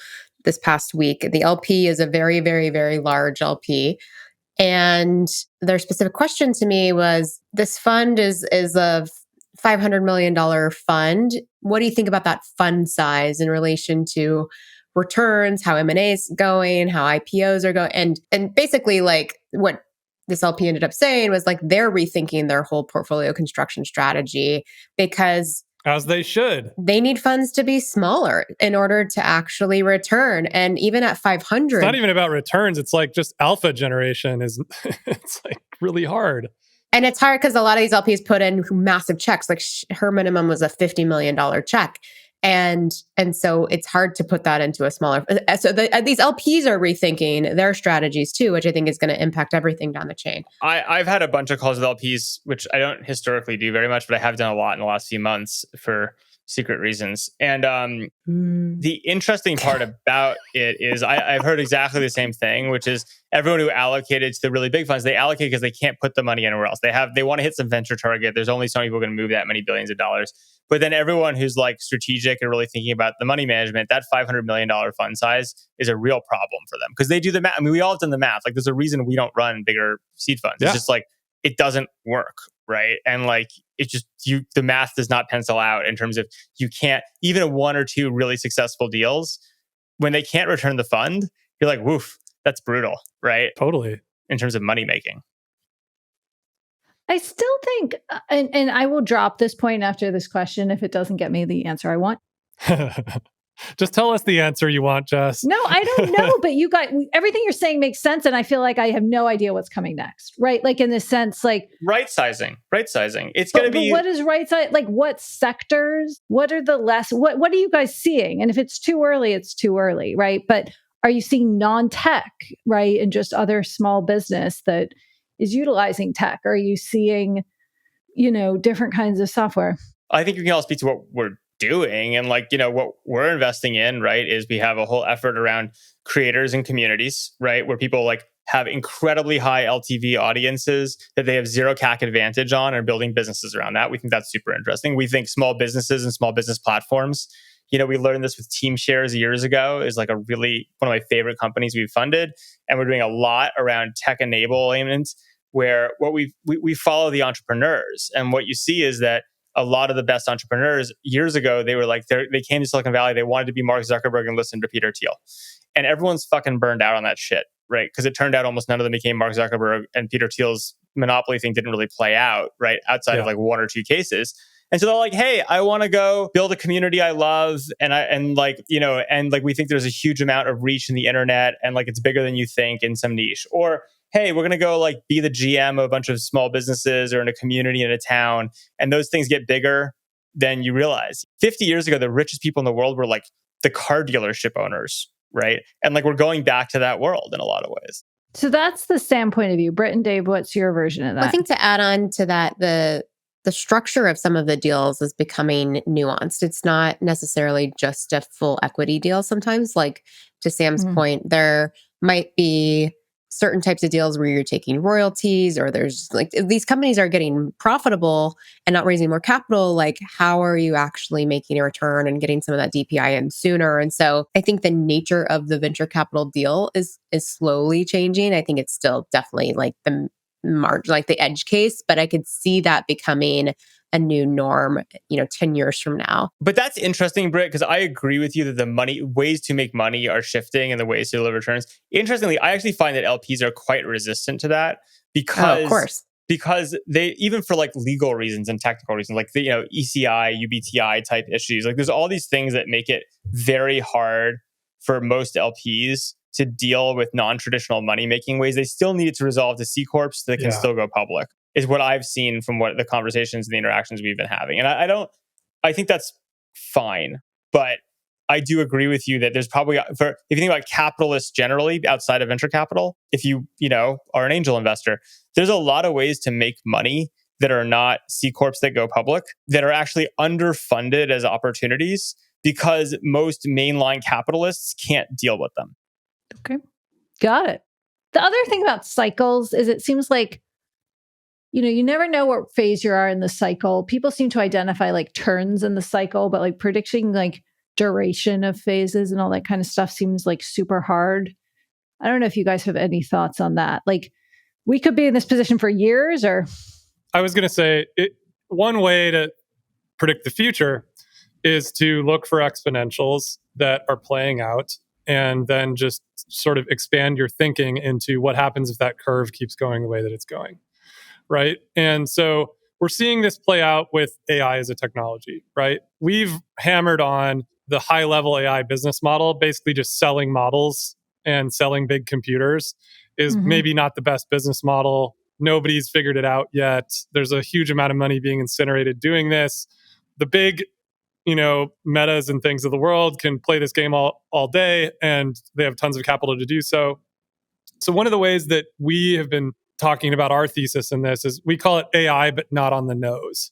this past week. The LP is a very, very, very large LP. And their specific question to me was, this fund is a $500 million fund. What do you think about that fund size in relation to returns, how M&A is going, how IPOs are going? And basically, like, what this LP ended up saying was, like, they're rethinking their whole portfolio construction strategy because, as they should, they need funds to be smaller in order to actually return. And even at 500, it's not even about returns. It's like just alpha generation is it's like really hard. And it's hard because a lot of these LPs put in massive checks. Like her minimum was a $50 million check. And so it's hard to put that into a smaller. So these LPs are rethinking their strategies too, which I think is going to impact everything down the chain. I've had a bunch of calls with LPs, which I don't historically do very much, but I have done a lot in the last few months for secret reasons. And the interesting part about it is I've heard exactly the same thing, which is everyone who allocated to the really big funds, they allocate because they can't put the money anywhere else. They want to hit some venture target. There's only so many people going to move that many billions of dollars. But then everyone who's like strategic and really thinking about the money management, that $500 million fund size is a real problem for them because they do the math. I mean, we all have done the math. Like, there's a reason we don't run bigger seed funds. Yeah. It's just like, it doesn't work, right? And like, it's just, the math does not pencil out in terms of, you can't, even one or two really successful deals, when they can't return the fund, you're like, woof, that's brutal, right? Totally. In terms of money making. I still think, and I will drop this point after this question if it doesn't get me the answer I want. Just tell us the answer you want, Jess. No, I don't know, but you guys, everything you're saying makes sense, and I feel like I have no idea what's coming next, right? Like, in this sense, like right sizing. It's going to be. But what is right size? Like, what sectors? What are the less? What are you guys seeing? And if it's too early, it's too early, right? But are you seeing non-tech, right, and just other small business that is utilizing tech? Are you seeing, different kinds of software? I think you can all speak to what we're doing, and like, what we're investing in, right, is we have a whole effort around creators and communities, right, where people like have incredibly high LTV audiences that they have zero CAC advantage on and building businesses around that. We think that's super interesting. We think small businesses and small business platforms, we learned this with Team Shares years ago, is like one of my favorite companies we've funded. And we're doing a lot around tech enablement, where what we follow the entrepreneurs. And what you see is that a lot of the best entrepreneurs years ago, they were like, they came to Silicon Valley, they wanted to be Mark Zuckerberg and listen to Peter Thiel. And everyone's fucking burned out on that shit, right? Because it turned out almost none of them became Mark Zuckerberg, and Peter Thiel's monopoly thing didn't really play out, right? Outside of like one or two cases. And so they're like, hey, I want to go build a community I love. And we think there's a huge amount of reach in the internet, and like, it's bigger than you think in some niche. Or, hey, we're going to go like be the GM of a bunch of small businesses or in a community in a town. And those things get bigger than you realize. 50 years ago, the richest people in the world were like the car dealership owners, right? And like, we're going back to that world in a lot of ways. So that's the standpoint of view. Britt and Dave, what's your version of that? I think to add on to that, the structure of some of the deals is becoming nuanced. It's not necessarily just a full equity deal. Sometimes, like to Sam's point, there might be certain types of deals where you're taking royalties, or there's like, if these companies are getting profitable and not raising more capital, like how are you actually making a return and getting some of that DPI in sooner? And so I think the nature of the venture capital deal is slowly changing. I think it's still definitely like the margin, like the edge case, but I could see that becoming a new norm, 10 years from now. But that's interesting, Britt, because I agree with you that the ways to make money are shifting and the ways to deliver returns. Interestingly, I actually find that LPs are quite resistant to that because, of course, because they, even for like legal reasons and technical reasons, like the ECI, UBTI type issues, like there's all these things that make it very hard for most LPs to deal with non-traditional money-making ways. They still needed to resolve to C Corps so they can still go public, is what I've seen from what the conversations and the interactions we've been having. And I think that's fine. But I do agree with you that there's probably, if you think about capitalists generally outside of venture capital, if you are an angel investor, there's a lot of ways to make money that are not C Corps that go public, that are actually underfunded as opportunities because most mainline capitalists can't deal with them. Okay. Got it. The other thing about cycles is it seems like, you never know what phase you are in the cycle. People seem to identify like turns in the cycle, but like predicting like duration of phases and all that kind of stuff seems like super hard. I don't know if you guys have any thoughts on that. Like, we could be in this position for years, or... I was going to say, one way to predict the future is to look for exponentials that are playing out and then just sort of expand your thinking into what happens if that curve keeps going the way that it's going, right? And so we're seeing this play out with AI as a technology, right? We've hammered on the high-level AI business model, basically just selling models and selling big computers is maybe not the best business model. Nobody's figured it out yet. There's a huge amount of money being incinerated doing this. The big, metas and things of the world can play this game all day, and they have tons of capital to do so. So one of the ways that we have been talking about our thesis in this is we call it AI, but not on the nose.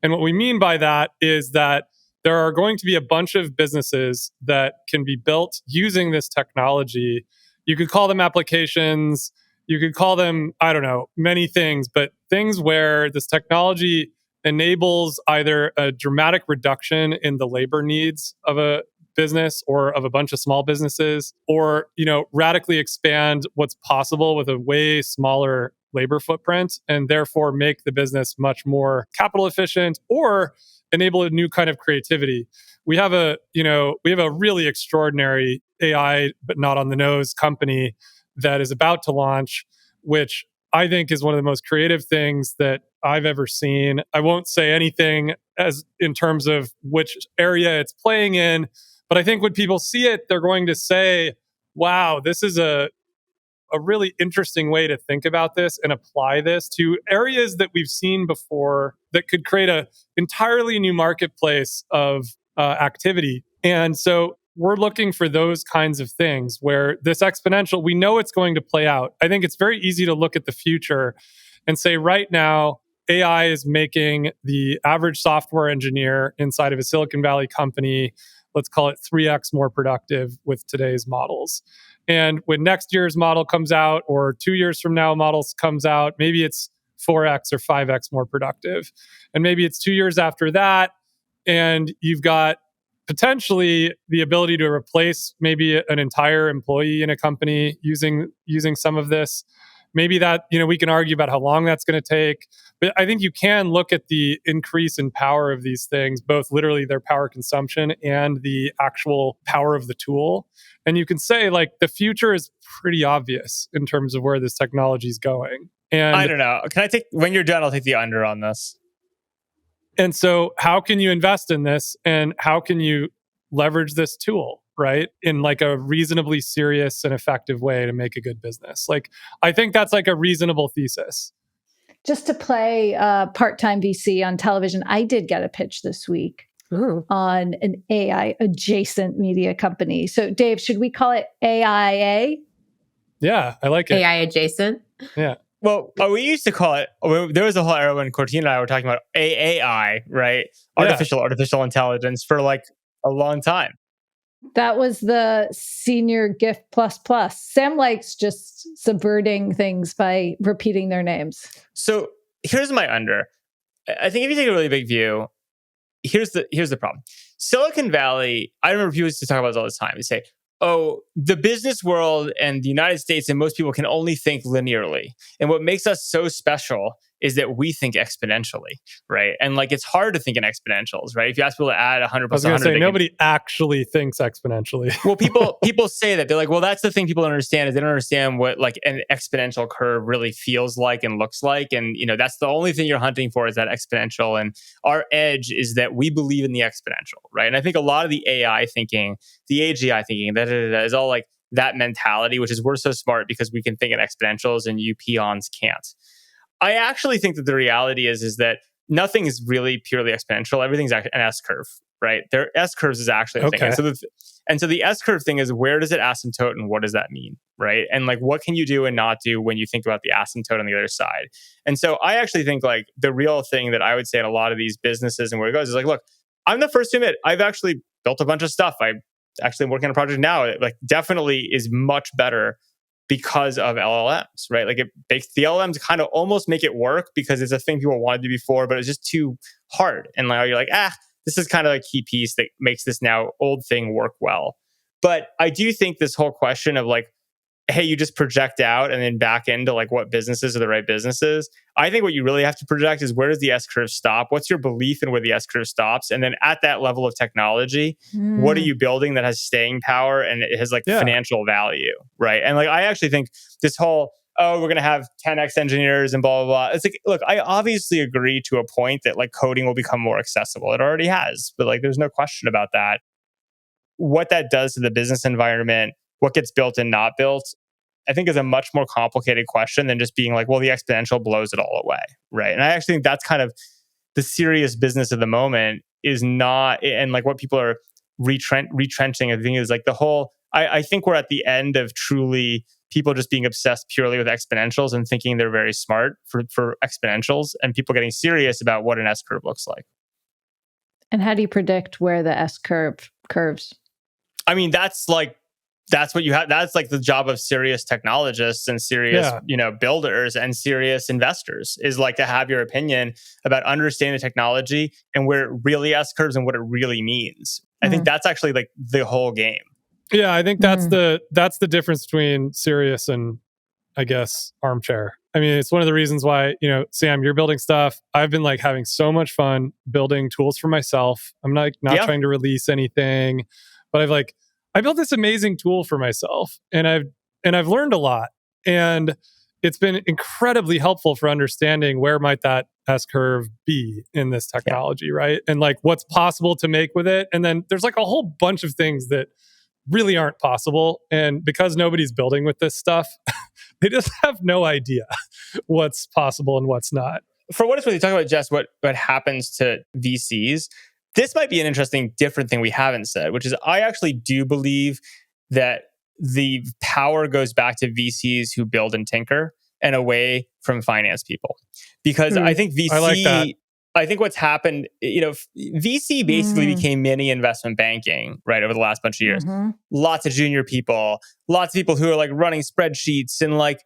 And what we mean by that is that there are going to be a bunch of businesses that can be built using this technology. You could call them applications. You could call them, I don't know, many things, but things where this technology enables either a dramatic reduction in the labor needs of a business or of a bunch of small businesses, or, radically expand what's possible with a way smaller labor footprint and therefore make the business much more capital efficient or enable a new kind of creativity. We have a really extraordinary AI, but not on the nose company that is about to launch, which I think is one of the most creative things that I've ever seen. I won't say anything as in terms of which area it's playing in, but I think when people see it, they're going to say, wow, this is a really interesting way to think about this and apply this to areas that we've seen before that could create an entirely new marketplace of activity. And so we're looking for those kinds of things where this exponential, we know it's going to play out. I think it's very easy to look at the future and say right now, AI is making the average software engineer inside of a Silicon Valley company, let's call it 3x more productive with today's models. And when next year's model comes out, or 2 years from now models comes out, maybe it's 4x or 5x more productive. And maybe it's 2 years after that, and you've got potentially the ability to replace maybe an entire employee in a company using some of this. Maybe that, we can argue about how long that's going to take. But I think you can look at the increase in power of these things, both literally their power consumption and the actual power of the tool. And you can say, like, the future is pretty obvious in terms of where this technology is going. And I don't know. When you're done, I'll take the under on this. And so how can you invest in this, and how can you leverage this tool, right, in like a reasonably serious and effective way to make a good business? Like, I think that's like a reasonable thesis. Just to play part-time VC on television, I did get a pitch this week on an AI adjacent media company. So Dave, should we call it AIA? Yeah, I like it. AI adjacent? Yeah. Well, we used to call it, there was a whole era when Cortina and I were talking about AAI, right? Artificial intelligence for like a long time. That was the senior gift plus. Sam likes just subverting things by repeating their names. So here's my under. I think if you take a really big view, here's the problem. Silicon Valley, I remember people used to talk about this all the time. They say, oh, the business world and the United States and most people can only think linearly. And what makes us so special is that we think exponentially, right? And like, it's hard to think in exponentials, right? If you ask people to add 100 plus 100, I was going to say, nobody actually thinks exponentially. Well, people say that. They're like, well, that's the thing people don't understand is they don't understand what like an exponential curve really feels like and looks like. And, that's the only thing you're hunting for is that exponential. And our edge is that we believe in the exponential, right? And I think a lot of the AI thinking, the AGI thinking, that is all like that mentality, which is we're so smart because we can think in exponentials and you peons can't. I actually think that the reality is that nothing is really purely exponential. Everything's an S curve, right? There S curves is actually a thing. And so the S curve thing is, where does it asymptote and what does that mean, right? And like, what can you do and not do when you think about the asymptote on the other side? And so I actually think like the real thing that I would say at a lot of these businesses and where it goes is like, look, I'm the first to admit I've actually built a bunch of stuff. I actually am working on a project now that like definitely is much better because of LLMs, right? Like the LLMs kind of almost make it work because it's a thing people wanted to do before, but it's just too hard. And now you're like, this is kind of a key piece that makes this now old thing work well. But I do think this whole question of like, hey, you just project out and then back into like what businesses are the right businesses. I think what you really have to project is, where does the S curve stop? What's your belief in where the S curve stops? And then at that level of technology, what are you building that has staying power and it has like financial value, right? And like, I actually think this whole, we're going to have 10x engineers and blah, blah, blah. It's like, look, I obviously agree to a point that like coding will become more accessible. It already has, but like, there's no question about that. What that does to the business environment, what gets built and not built, I think is a much more complicated question than just being like, well, the exponential blows it all away, right? And I actually think that's kind of the serious business of the moment is not, and like what people are retrenching, I think is like the whole, I think we're at the end of truly people just being obsessed purely with exponentials and thinking they're very smart for exponentials, and people getting serious about what an S curve looks like. And how do you predict where the S curve curves? I mean, that's what you have. That's like the job of serious technologists and serious, builders and serious investors, is like to have your opinion about understanding the technology and where it really S curves and what it really means. I think that's actually like the whole game. Yeah, I think that's the difference between serious and, I guess, armchair. I mean, it's one of the reasons why, Sam, you're building stuff. I've been like having so much fun building tools for myself. I'm not trying to release anything, but I built this amazing tool for myself, and I've learned a lot, and it's been incredibly helpful for understanding where might that S curve be in this technology, right? And like what's possible to make with it. And then there's like a whole bunch of things that really aren't possible. And because nobody's building with this stuff, they just have no idea what's possible and what's not. For what it's worth, you talk about, Jess, what happens to VCs. This might be an interesting, different thing we haven't said, which is I actually do believe that the power goes back to VCs who build and tinker and away from finance people. Because I think VC, I like that. I think what's happened, VC basically became mini investment banking, right, over the last bunch of years. Lots of junior people, lots of people who are like running spreadsheets and like,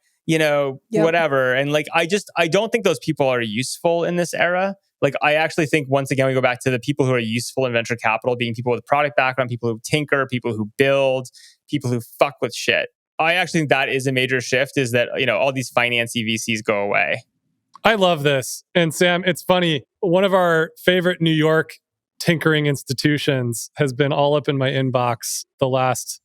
whatever. And like, I don't think those people are useful in this era. Like, I actually think, once again, we go back to the people who are useful in venture capital being people with product background, people who tinker, people who build, people who fuck with shit. I actually think that is a major shift, is that, all these financy VCs go away. I love this. And Sam, it's funny. One of our favorite New York tinkering institutions has been all up in my inbox the last...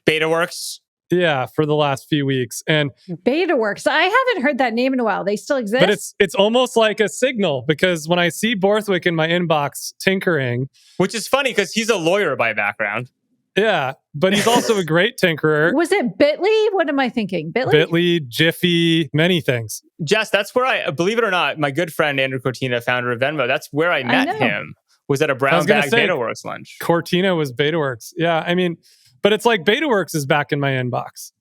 BetaWorks? Yeah, for the last few weeks. And BetaWorks, I haven't heard that name in a while. They still exist? But it's almost like a signal, because when I see Borthwick in my inbox tinkering... Which is funny because he's a lawyer by background. Yeah, but he's also a great tinkerer. Was it Bitly? What am I thinking? Bitly, Jiffy, many things. Jess, that's where I, believe it or not, my good friend Andrew Cortina, founder of Venmo, that's where I met him, was at a brown bag BetaWorks lunch. Cortina was BetaWorks. Yeah, I mean, but it's like BetaWorks is back in my inbox.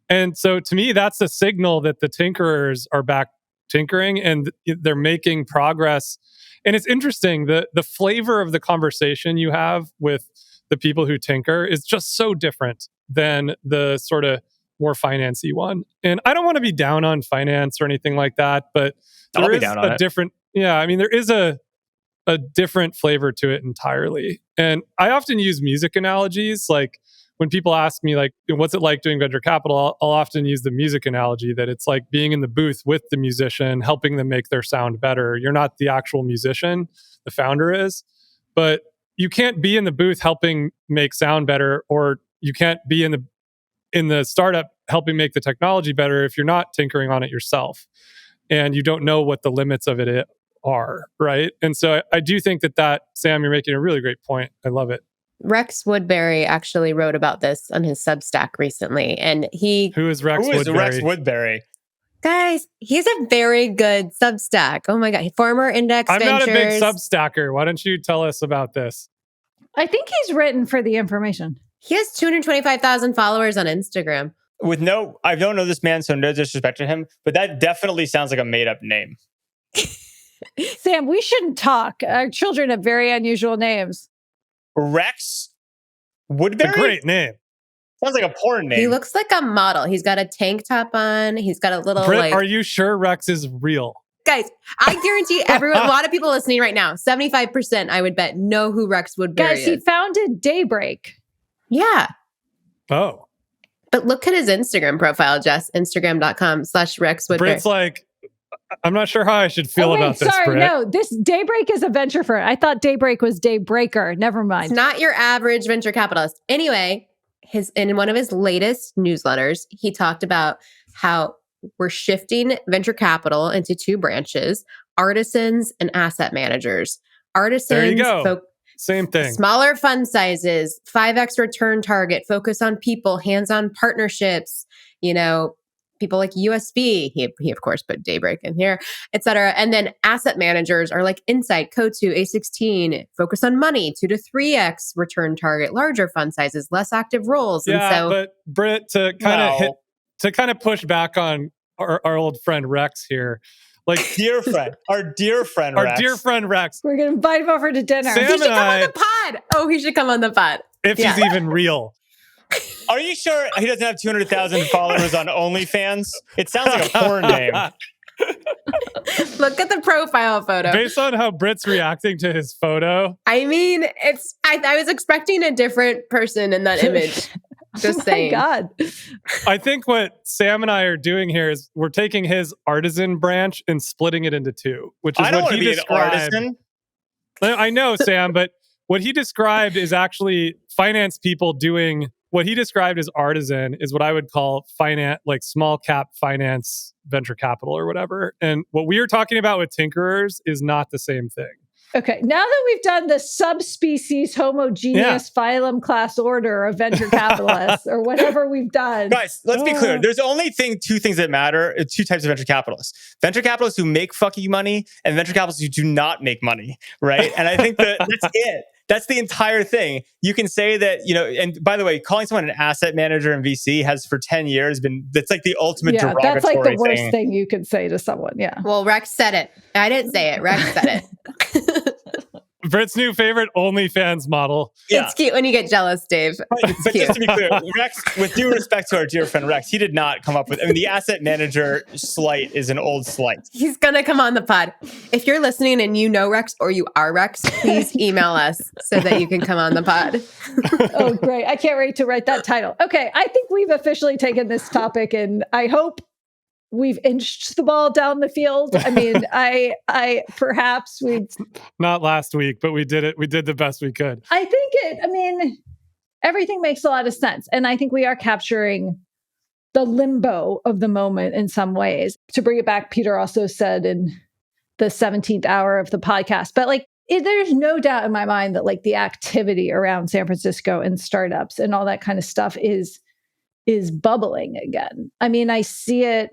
And so to me, that's a signal that the tinkerers are back tinkering and they're making progress. And it's interesting, the flavor of the conversation you have with the people who tinker is just so different than the sort of more financy one. And I don't want to be down on finance or anything like that, but there is a different, I mean, there is a different flavor to it entirely. And I often use music analogies. Like when people ask me, like, what's it like doing venture capital? I'll often use the music analogy, that it's like being in the booth with the musician, helping them make their sound better. You're not the actual musician, the founder is, but you can't be in the booth helping make sound better, or you can't be in the startup helping make the technology better if you're not tinkering on it yourself and you don't know what the limits of it are, right? And so I do think that Sam, you're making a really great point. I love it. Rex Woodbury actually wrote about this on his Substack recently. And Who is Rex Woodbury? Rex Woodbury? Guys, he's a very good Substack. Oh my God. Former Index I'm Ventures. not a big Substacker. Why don't you tell us about this? I think he's written for the information. He has 225,000 followers on Instagram. I don't know this man, so no disrespect to him, but that definitely sounds like a made-up name. Sam, we shouldn't talk. Our children have very unusual names. Rex Woodbury? It's a great name. Sounds like a porn name. He looks like a model. He's got a tank top on. He's got a little Britt, are you sure Rex is real? Guys, I guarantee everyone, a lot of people listening right now, 75%, I would bet, know who Rex Woodbury Guys, is. he founded Daybreak. Yeah. Oh. But look at his Instagram profile, Jess. Instagram.com/Rex Woodbury. Britt's like, I'm not sure how I should feel about this, Sorry, Britt. no, this Daybreak is a venture firm. I thought Daybreak was Daybreaker. Never mind. It's not your average venture capitalist. Anyway, in one of his latest newsletters, he talked about how we're shifting venture capital into two branches, artisans and asset managers. Artisans, there you go. Same thing. Smaller fund sizes, 5x return target, focus on people, hands-on partnerships, people like USB. He of course put Daybreak in here, et cetera. And then asset managers are like Insight, Coatue, A16, focus on money, 2 to 3x return target, larger fund sizes, less active roles. Yeah, and so, but Britt, to kind of push back on our old friend Rex here. Like our dear friend Rex. We're going to invite him over to dinner. Sam he should come on the pod. Oh, he should come on the pod. If he's even real. Are you sure he doesn't have 200,000 followers on OnlyFans? It sounds like a porn name. Look at the profile photo. Based on how Britt's reacting to his photo. I mean, I was expecting a different person in that image. Just saying. Oh my God. I think what Sam and I are doing here is we're taking his artisan branch and splitting it into two, which is what he described. An artisan. I know, Sam, but what he described is actually finance people doing what he described as artisan is what I would call finance, like small cap finance, venture capital or whatever. And what we are talking about with tinkerers is not the same thing. Okay, now that we've done the subspecies homogeneous phylum class order of venture capitalists or whatever we've done. Guys, let's be clear. There's only two things that matter, two types of venture capitalists. Venture capitalists who make fucking money and venture capitalists who do not make money, right? And I think that's it. That's the entire thing. You can say that, and by the way, calling someone an asset manager in VC has for 10 years that's like the ultimate derogatory thing. That's like the worst thing you could say to someone. Yeah. Well, Rex said it. I didn't say it. Rex said it. Britt's new favorite OnlyFans model. Yeah. It's cute when you get jealous, Dave. But just to be clear, Rex, with due respect to our dear friend Rex, he did not come up with, the asset manager slight is an old slight. He's going to come on the pod. If you're listening and you know Rex or you are Rex, please email us so that you can come on the pod. Oh, great. I can't wait to write that title. Okay. I think we've officially taken this topic and I hope we've inched the ball down the field. I mean, I perhaps we not last week, but we did it. We did the best we could. I think everything makes a lot of sense. And I think we are capturing the limbo of the moment in some ways. To bring it back, Peter also said in the 17th hour of the podcast, but there's no doubt in my mind that the activity around San Francisco and startups and all that kind of stuff is bubbling again. I mean, I see it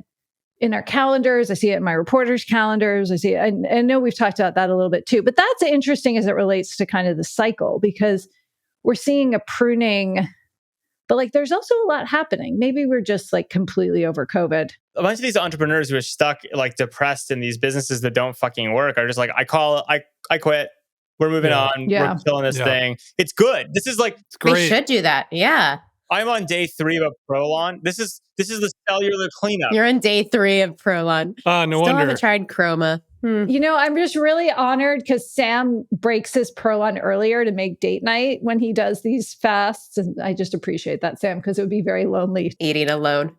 in our calendars. I see it in my reporters' calendars. I see it. And I know we've talked about that a little bit too, but that's interesting as it relates to kind of the cycle because we're seeing a pruning, but there's also a lot happening. Maybe we're just completely over COVID. A bunch of these entrepreneurs who are stuck, depressed in these businesses that don't fucking work are just I quit. We're moving on. Yeah. We're killing this thing. It's good. This is it's great. We should do that. Yeah. I'm on day 3 of a Prolon. This is the cellular cleanup. You're on day 3 of Prolon. No Still wonder. haven't tried Chroma. I'm just really honored because Sam breaks his Prolon earlier to make date night when he does these fasts. And I just appreciate that, Sam, because it would be very lonely. Eating alone.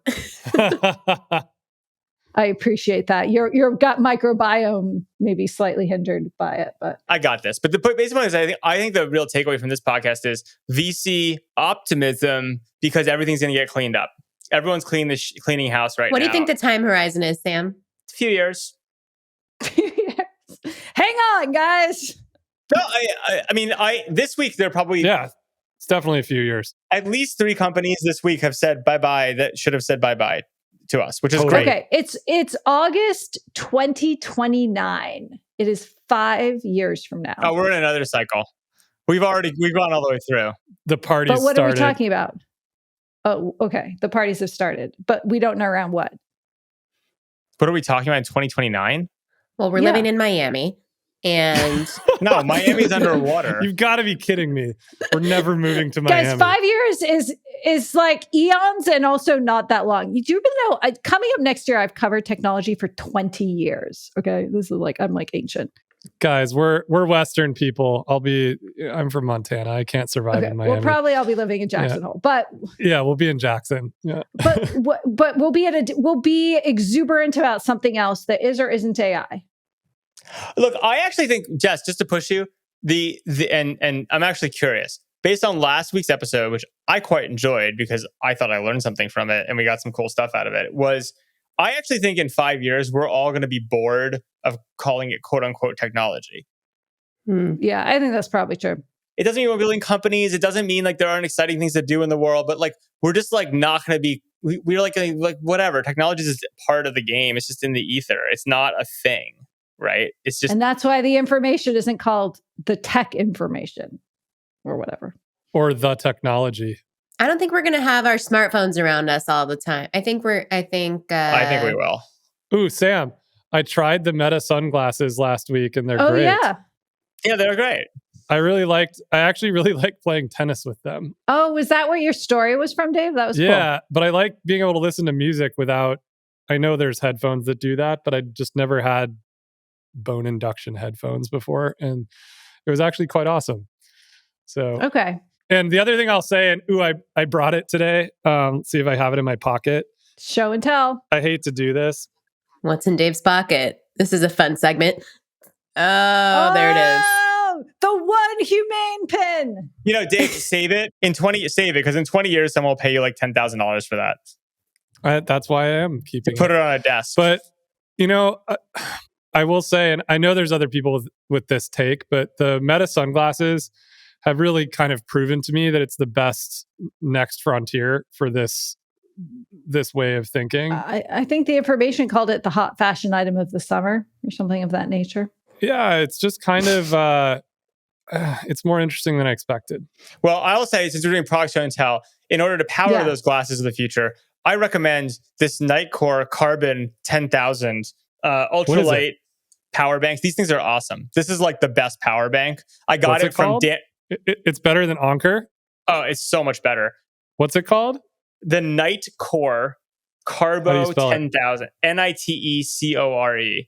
I appreciate that. Your gut microbiome may be slightly hindered by it, but I got this. But the basic point is, I think the real takeaway from this podcast is VC optimism because everything's going to get cleaned up. Everyone's cleaning house right now. What do you think the time horizon is, Sam? It's a few years. hang on, guys. No, I mean, this week they're probably It's definitely a few years. At least 3 companies this week have said bye-bye that should have said bye-bye to us, which is great. Okay, it's August 2029. It is 5 years from now. Oh, we're in another cycle. We've gone all the way through. The party's But what started. are we talking about? Oh, okay. The parties have started, but we don't know around what. What are we talking about in 2029? Well, we're living in Miami. And no, Miami's underwater. You've got to be kidding me. We're never moving to Miami. Guys, 5 years is like eons and also not that long. You do know, coming up next year, I've covered technology for 20 years. Okay. This is like, I'm like ancient. Guys, we're Western people. I'm from Montana. I can't survive in Miami. Well, probably I'll be living in Jackson Hole, but yeah, we'll be in Jackson. Yeah. but we'll be exuberant about something else that is or isn't AI. Look, I actually think, Jess, just to push you, and I'm actually curious. Based on last week's episode, which I quite enjoyed because I thought I learned something from it and we got some cool stuff out of it, I actually think in 5 years, we're all going to be bored of calling it quote unquote technology. Yeah, I think that's probably true. It doesn't mean we're building companies. It doesn't mean like there aren't exciting things to do in the world, but like we're just like not going to be, we're like whatever. Technology is part of the game. It's just in the ether. It's not a thing. Right? It's just, and that's why the information isn't called the tech information or whatever, or the technology. I don't think we're going to have our smartphones around us all the time. I think we will. Ooh, Sam, I tried the Meta sunglasses last week and they're great. Yeah, they're great. I actually really liked playing tennis with them. Oh, was that where your story was from, Dave? That was cool. But I like being able to listen to music I know there's headphones that do that, but I just never had bone induction headphones before, and it was actually quite awesome. So okay. And the other thing I'll say, and I brought it today. See if I have it in my pocket. Show and tell. I hate to do this. What's in Dave's pocket? This is a fun segment. Oh, there it is. The one humane pin. You know, Dave, save it because in 20 years someone will pay you like $10,000 for that. That's why I am keeping Put it on a desk. But you know, I will say, and I know there's other people with this take, but the Meta sunglasses have really kind of proven to me that it's the best next frontier for this way of thinking. I think the information called it the hot fashion item of the summer or something of that nature. Yeah, it's just kind of, it's more interesting than I expected. Well, I will say, since we're doing product show and tell, in order to power those glasses of the future, I recommend this Nightcore Carbon 10,000 ultralight power banks. These things are awesome. This is like the best power bank. I got it from Dan. It's better than Anker? Oh, it's so much better. What's it called? The Nightcore Carbo 10,000. Nitecore.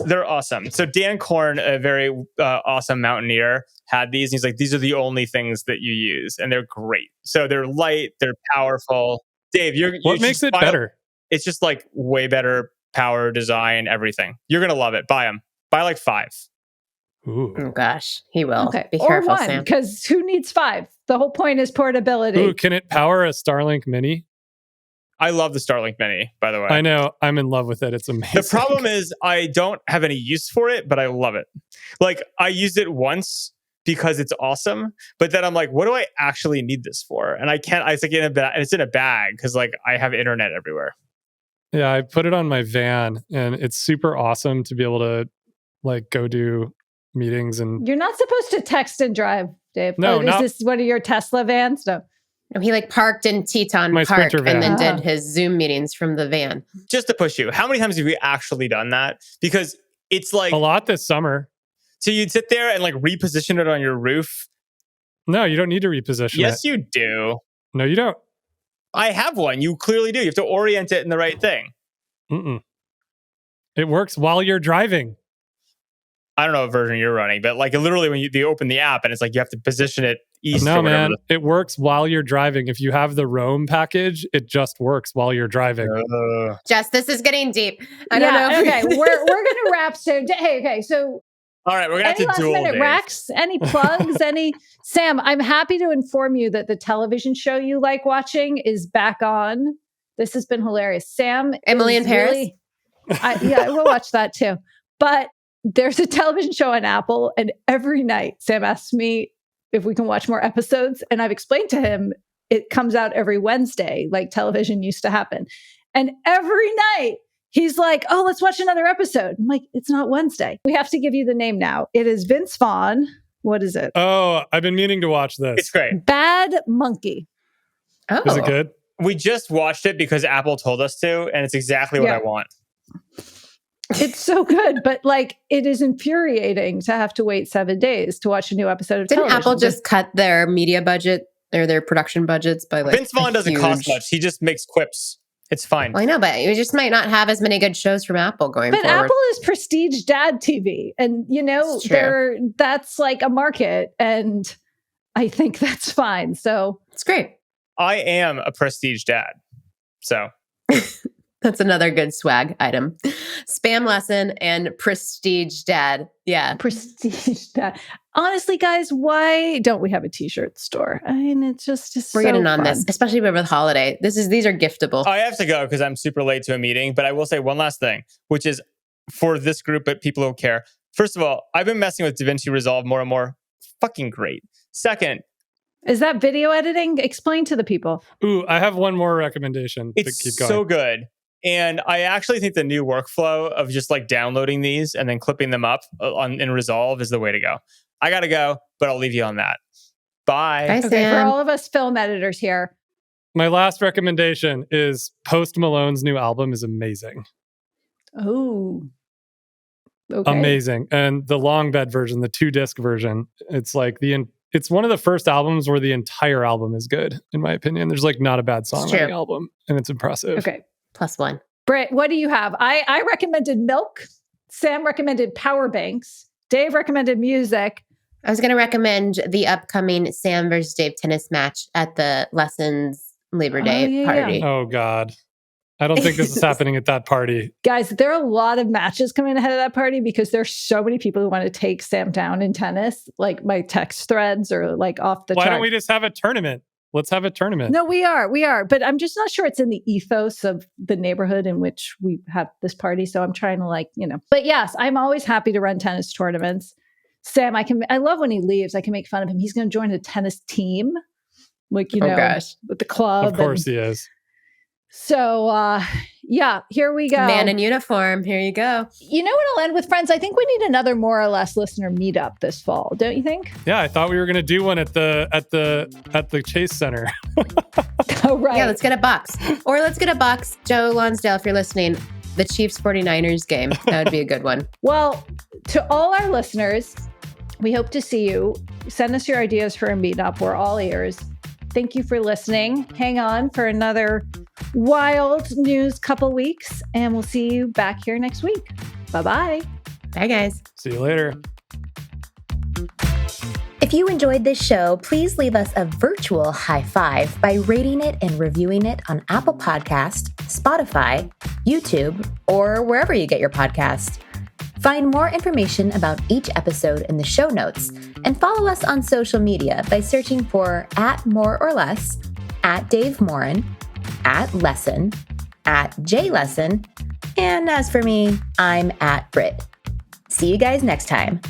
They're awesome. So Dan Korn, a very awesome mountaineer, had these. And he's like, these are the only things that you use. And they're great. So they're light, they're powerful. Dave, what makes it better? It's just like way better power, design, everything. You're going to love it. Buy them. Buy like 5. Ooh. Oh gosh, he will. Okay. Be careful, Sam. Sam. Because who needs 5? The whole point is portability. Ooh, can it power a Starlink Mini? I love the Starlink Mini, by the way. I know. I'm in love with it. It's amazing. The problem is I don't have any use for it, but I love it. Like, I used it once because it's awesome, but then I'm like, what do I actually need this for? And I can't. It's like it's in a bag because like I have internet everywhere. Yeah, I put it on my van, and it's super awesome to be able to like go do meetings. And you're not supposed to text and drive, Dave. No, is this one of your Tesla vans? No. He like parked in Teton Park and then did his Zoom meetings from the van. Just to push you, how many times have you actually done that? Because it's like a lot this summer. So you'd sit there and like reposition it on your roof? No, you don't need to reposition it. Yes, you do. No, you don't. I have one. You clearly do. You have to orient it in the right thing. It works while you're driving. I don't know what version you're running, but like literally when you open the app and it's like you have to position it east. No, man, it works while you're driving. If you have the Roam package, it just works while you're driving. Jess, this is getting deep. I don't know. Okay, we're gonna wrap soon. Hey, okay, so all right, we're gonna have to duel. Any last minute recs? Any plugs? Sam, I'm happy to inform you that the television show you like watching is back on. This has been hilarious. Sam, Emily in Paris. Really, I will watch that too. But there's a television show on Apple, and every night Sam asks me, if we can watch more episodes. And I've explained to him it comes out every Wednesday, like television used to happen. And every night he's like, oh, let's watch another episode. I'm like, it's not Wednesday. We have to give you the name now. It is Vince Vaughn. What is it? Oh, I've been meaning to watch this. It's great. Bad Monkey. Oh. Is it good? We just watched it because Apple told us to, and it's exactly what I want. It's so good, but like it is infuriating to have to wait 7 days to watch a new episode of television. Didn't Apple just cut their media budget or their production budgets by like Vince Vaughn doesn't cost much. He just makes quips. It's fine. Well, I know, but you just might not have as many good shows from Apple going forward. But Apple is prestige dad TV. And, you know, that's like a market. And I think that's fine. So it's great. I am a prestige dad. So that's another good swag item. Spam lesson and prestige dad. Yeah. Prestige dad. Honestly, guys, why don't we have a t-shirt store? I mean, it's just we're getting on this, especially with holiday. These are giftable. I have to go because I'm super late to a meeting, but I will say one last thing, which is for this group, but people who care. First of all, I've been messing with DaVinci Resolve more and more. Fucking great. Second, is that video editing? Explain to the people. Ooh, I have one more recommendation. It's to keep going. so good. And I actually think the new workflow of just like downloading these and then clipping them up in Resolve is the way to go. I got to go, but I'll leave you on that. Bye. Bye, Okay, Sam. for all of us film editors here. My last recommendation is Post Malone's new album is amazing. Oh. Okay. Amazing. And the long bed version, the 2-disc version, it's like it's one of the first albums where the entire album is good, in my opinion. There's like not a bad song on the album, and it's impressive. Okay. +1. Britt, what do you have? I recommended milk. Sam recommended power banks. Dave recommended music. I was going to recommend the upcoming Sam versus Dave tennis match at the Lessons Labor Day party. Yeah. Oh, God. I don't think this is happening at that party. Guys, there are a lot of matches coming ahead of that party because there's so many people who want to take Sam down in tennis. Like my text threads are like off the chart. Why don't we just have a tournament? Let's have a tournament. No, we are. But I'm just not sure it's in the ethos of the neighborhood in which we have this party. So I'm trying to But yes, I'm always happy to run tennis tournaments. Sam, I love when he leaves. I can make fun of him. He's going to join a tennis team. Like, with the club. Of course he is. So, here we go. Man in uniform. Here you go. You know what I'll end with, friends? I think we need another more or less listener meetup this fall. Don't you think? Yeah, I thought we were going to do one at the Chase Center. Oh, right. Yeah, let's get a box. Or let's get a box. Joe Lonsdale, if you're listening, the Chiefs 49ers game. That would be a good one. Well, to all our listeners, we hope to see you. Send us your ideas for a meetup. We're all ears. Thank you for listening. Hang on for another wild news couple weeks, and we'll see you back here next week. Bye-bye. Bye, guys. See you later. If you enjoyed this show, please leave us a virtual high five by rating it and reviewing it on Apple Podcast, Spotify, YouTube, or wherever you get your podcast. Find more information about each episode in the show notes and follow us on social media by searching for @MoreOrLess, @DaveMorin, @Lesson, @JLesson, and as for me, I'm @Brit. See you guys next time.